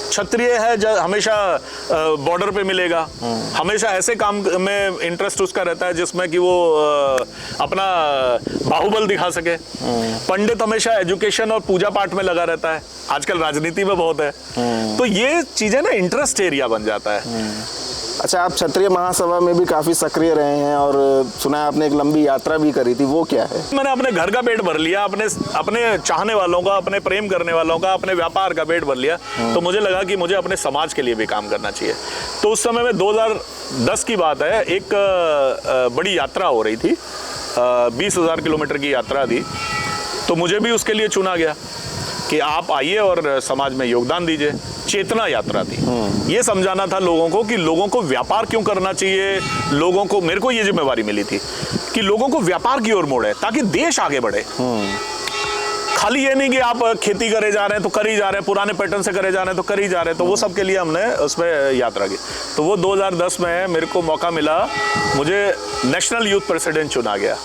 क्षत्रिय है हमेशा बॉर्डर पे मिलेगा, हमेशा ऐसे काम में इंटरेस्ट उसका रहता है जिसमें कि वो अपना बाहुबल दिखा सके। पंडित हमेशा एजुकेशन और पूजा पाठ में लगा रहता है, आजकल राजनीति में बहुत है। तो ये चीजें ना इंटरेस्ट एरिया बन जाता है। अच्छा, आप क्षत्रिय महासभा में भी काफी सक्रिय रहे हैं और सुना है आपने एक लंबी यात्रा भी करी थी, वो क्या है? मैंने अपने घर का पेट भर लिया, अपने चाहने वालों का, अपने प्रेम करने वालों का, अपने व्यापार का पेट भर लिया। तो मुझे लगा कि मुझे अपने समाज के लिए भी काम करना चाहिए। तो उस समय में 2010 की बात है, एक बड़ी यात्रा हो रही थी, 20,000 किलोमीटर की यात्रा थी। तो मुझे भी उसके लिए चुना गया कि आप आइए और समाज में योगदान दीजिए। चेतना यात्रा थी। ये समझाना था लोगों को कि लोगों को व्यापार क्यों करना चाहिए। लोगों को, मेरे को ये जिम्मेवारी मिली थी कि लोगों को व्यापार की ओर मोड़े ताकि देश आगे बढ़े। खाली ये नहीं कि आप खेती करे जा रहे हैं तो कर ही जा रहे हैं, पुराने पैटर्न से करे जा रहे हैं तो कर ही जा रहे हैं। तो वो सब के लिए हमने उसमें यात्रा की। तो वो 2010 में मेरे को मौका मिला, मुझे नेशनल यूथ प्रेसिडेंट चुना गया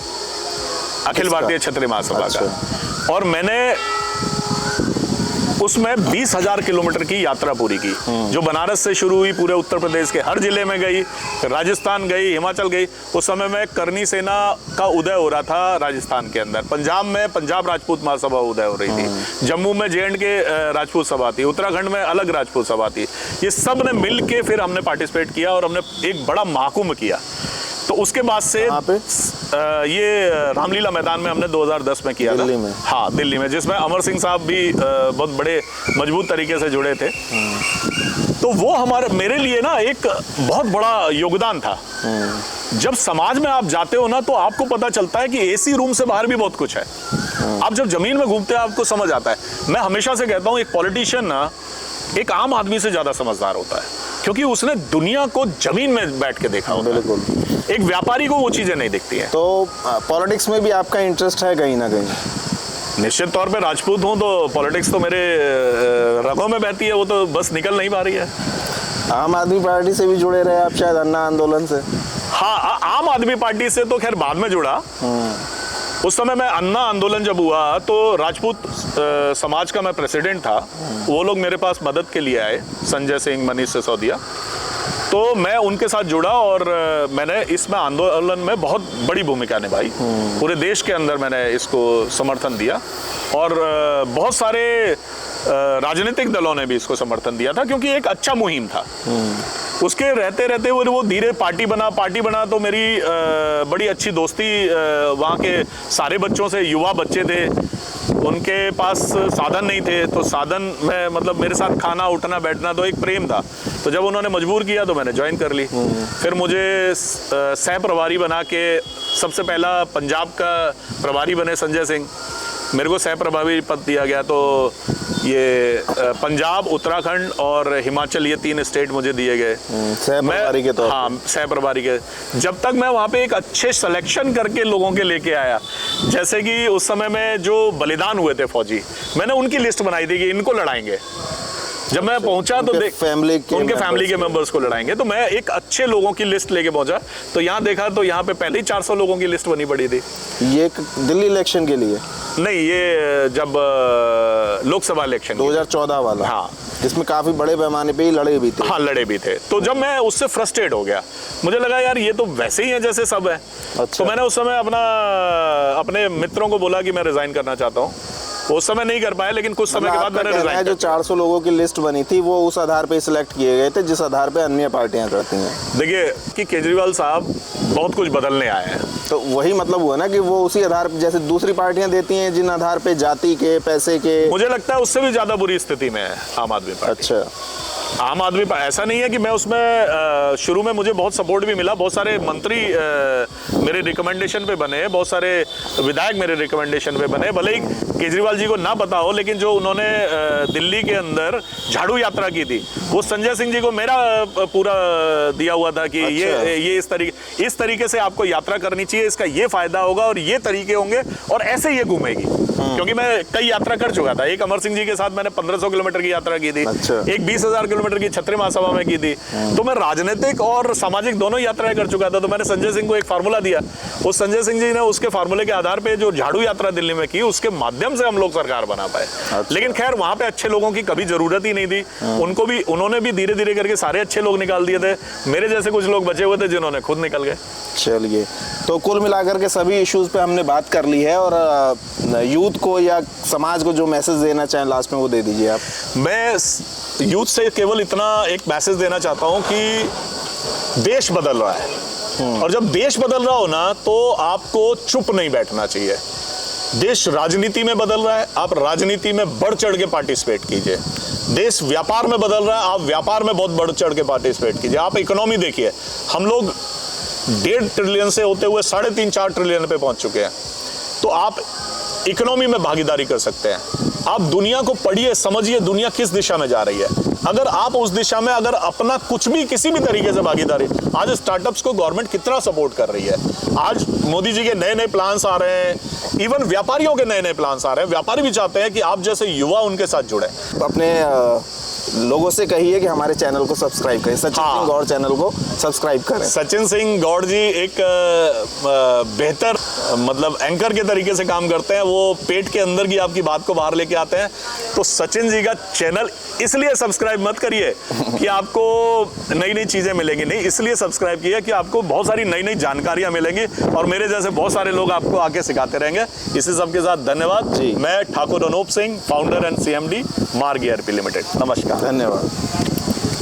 अखिल भारतीय क्षत्रिय महासभा का। और मैंने उसमें 20,000 किलोमीटर की यात्रा पूरी की, जो बनारस से शुरू हुई, पूरे उत्तर प्रदेश के हर जिले में गई, राजस्थान गई, हिमाचल गई। उस समय में करनी सेना का उदय हो रहा था राजस्थान के अंदर। पंजाब में पंजाब राजपूत महासभा उदय हो रही थी। जम्मू में JNK के राजपूत सभा थी। उत्तराखंड में अलग राजपूत सभा थी। ये सब ने मिल के फिर हमने पार्टिसिपेट किया और हमने एक बड़ा महाकुंभ किया। तो उसके बाद से ये रामलीला मैदान में हमने 2010 में किया दिल्ली था। में। हाँ, दिल्ली में, जिसमें अमर सिंह साहब भी बहुत बड़े मजबूत तरीके से जुड़े थे। तो वो मेरे लिए ना एक बहुत बड़ा योगदान था। जब समाज में आप जाते हो ना, तो आपको पता चलता है कि AC रूम से बाहर भी बहुत कुछ है। आप जब जमीन में घूमते हैं आपको समझ आता है। मैं हमेशा से कहता हूँ, एक पॉलिटिशियन ना एक आम आदमी से ज्यादा समझदार होता है, क्योंकि उसने दुनिया को जमीन में बैठ के देखा होता है। एक व्यापारी को वो चीजें नहीं दिखती हैं। तो पॉलिटिक्स में भी आपका इंटरेस्ट है कहीं ना कहीं? निश्चित तौर पे राजपूत हूँ तो पॉलिटिक्स तो मेरे रगों में बहती है, वो तो बस निकल नहीं पा रही है। आम आदमी पार्टी से भी जुड़े रहे आप शायद, अन्ना आंदोलन से? हाँ, आम आदमी पार्टी से तो खैर बाद में जुड़ा। उस समय मैं अन्ना आंदोलन जब हुआ तो राजपूत समाज का मैं प्रेसिडेंट था। वो लोग मेरे पास मदद के लिए आए, संजय सिंह, मनीष सिसोदिया। तो मैं उनके साथ जुड़ा और मैंने इसमें आंदोलन में बहुत बड़ी भूमिका निभाई। पूरे देश के अंदर मैंने इसको समर्थन दिया और बहुत सारे राजनीतिक दलों ने भी इसको समर्थन दिया था, क्योंकि एक अच्छा मुहिम था। उसके रहते रहते वो धीरे पार्टी बना तो मेरी बड़ी अच्छी दोस्ती वहाँ के सारे बच्चों से, युवा बच्चे थे, उनके पास साधन नहीं थे, तो साधन में मतलब मेरे साथ खाना उठना बैठना तो एक प्रेम था। तो जब उन्होंने मजबूर किया तो मैंने ज्वाइन कर ली। फिर मुझे सह प्रभारी बना के, सबसे पहला पंजाब का प्रभारी बने संजय सिंह, मेरे को सह प्रभारी पद दिया गया। तो ये पंजाब, उत्तराखंड और हिमाचल, ये 3 स्टेट मुझे दिए गए। सह प्रभारी के तौर हाँ, सह प्रभारी के। जब तक मैं वहाँ पे एक अच्छे सिलेक्शन करके लोगों के लेके आया, जैसे कि उस समय में जो बलिदान हुए थे फौजी, मैंने उनकी लिस्ट बनाई थी कि इनको लड़ाएंगे। जब मैं पहुंचा तो उनके फैमिली के मेंबर्स को लड़ाएंगे, तो मैं एक अच्छे लोगों की लिस्ट लेके पहुंचा। तो यहाँ देखा तो यहाँ पे पहले ही 400 लोगों की लिस्ट बनी पड़ी थी। ये दिल्ली इलेक्शन के लिए नहीं, ये जब लोकसभा इलेक्शन 2014 वाला, हाँ, जिसमें काफी बड़े पैमाने पे ही लड़े भी थे। हाँ, लड़े भी थे। तो जब मैं उससे फ्रस्ट्रेट हो गया, मुझे लगा यार ये तो वैसे ही है जैसे सब है। अच्छा। तो मैंने उस समय अपने मित्रों को बोला कि मैं रिजाइन करना चाहता हूँ। उस समय नहीं कर पाया, लेकिन कुछ समय के बाद मैंने रिजाइन। जो 400 लोगों की लिस्ट बनी थी वो उस आधार पे सिलेक्ट किए गए थे जिस आधार पे अन्य पार्टियां करती हैं। देखिए कि केजरीवाल साहब बहुत कुछ बदलने आए हैं, तो वही मतलब हुआ ना कि वो उसी आधार पे जैसे दूसरी पार्टियां देती हैं, जिन आधार पे जाति के, पैसे के। मुझे लगता है उससे भी ज्यादा बुरी स्थिति में है आम आदमी पार्टी। अच्छा। आम आदमी ऐसा नहीं है कि मैं उसमें शुरू में मुझे बहुत सपोर्ट भी मिला, बहुत सारे मंत्री मेरे रिकमेंडेशन पे बने, बहुत सारे विधायक मेरे रिकमेंडेशन पे बने। भले ही केजरीवाल जी को ना पता हो, लेकिन जो उन्होंने दिल्ली के अंदर झाड़ू यात्रा की थी, वो संजय सिंह जी को मेरा पूरा दिया हुआ था कि अच्छा। ये इस तरीके से आपको यात्रा करनी चाहिए, इसका ये फायदा होगा और ये तरीके होंगे और ऐसे ये घूमेगी। क्योंकि मैं कई यात्रा कर चुका था। एक अमर सिंह जी के साथ मैंने 1500 किलोमीटर की यात्रा की थी। अच्छा। एक 20,000 किलोमीटर की छत्री महासभा में की थी। तो मैं राजनीतिक और सामाजिक दोनों यात्राएं कर चुका था। तो मैंने संजय सिंह को एक फार्मूला दिया, उस संजय सिंह जी ने उसके फार्मूले के आधार पे जो झाड़ू यात्रा दिल्ली में की, उसके माध्यम से हम लोग सरकार बना पाए। अच्छा। लेकिन खैर वहां पे अच्छे लोगों की कभी जरूरत ही नहीं थी। उन्होंने भी धीरे धीरे करके सारे अच्छे लोग निकाल दिए थे। मेरे जैसे कुछ लोग बचे हुए थे जिन्होंने खुद निकल गए। चलिए, तो कुल मिलाकर के सभी इश्यूज पे हमने बात कर ली है, और यूथ को या समाज को जो मैसेज देना चाहें लास्ट में वो दे दीजिए आप। मैं यूथ से केवल इतना एक मैसेज देना चाहता हूं कि देश बदल रहा है, और जब देश बदल रहा हो ना, तो आपको चुप नहीं बैठना चाहिए। देश राजनीति में बदल रहा है, आप राजनीति में बढ़ चढ़ के पार्टिसिपेट कीजिए। देश व्यापार में बदल रहा है, आप व्यापार में बहुत बढ़ चढ़ के पार्टिसिपेट कीजिए। आप इकोनॉमी देखिए, हम लोग 1.5 ट्रिलियन से होते हुए 3.5-4 ट्रिलियन पे पहुंच चुके हैं। तो आप इकोनॉमी में भागीदारी कर सकते हैं। आप दुनिया को पढ़िए, समझिए दुनिया किस दिशा में जा रही है। अगर आप उस दिशा में अगर अपना कुछ भी किसी भी तरीके से भागीदारी, आज स्टार्टअप्स को गवर्नमेंट कितना सपोर्ट कर रही है। आज मोदी जी के नए नए प्लान्स आ रहे हैं, इवन व्यापारियों के नए नए प्लान्स आ रहे हैं। व्यापारी भी चाहते हैं कि आप जैसे युवा उनके साथ जुड़े। अपने लोगों से कहिए कि हमारे चैनल को सब्सक्राइब करें, सचिन सिंह गौड़ चैनल को सब्सक्राइब करें। सचिन सिंह गौड़ जी एक बेहतर मतलब एंकर के तरीके से काम करते हैं। वो पेट के अंदर की आपकी बात को बाहर लेके आते हैं। तो सचिन जी का चैनल इसलिए सब्सक्राइब मत करिए कि आपको नई नई चीजें मिलेंगी, नहीं, इसलिए सब्सक्राइब किया कि आपको बहुत सारी नई नई जानकारियां मिलेंगी, और मेरे जैसे बहुत सारे लोग आपको आके सिखाते रहेंगे। इसी सबके साथ धन्यवाद जी। मैं Thakur Anoop Singh, founder and CMD Marg ERP limited. नमस्कार। धन्यवाद।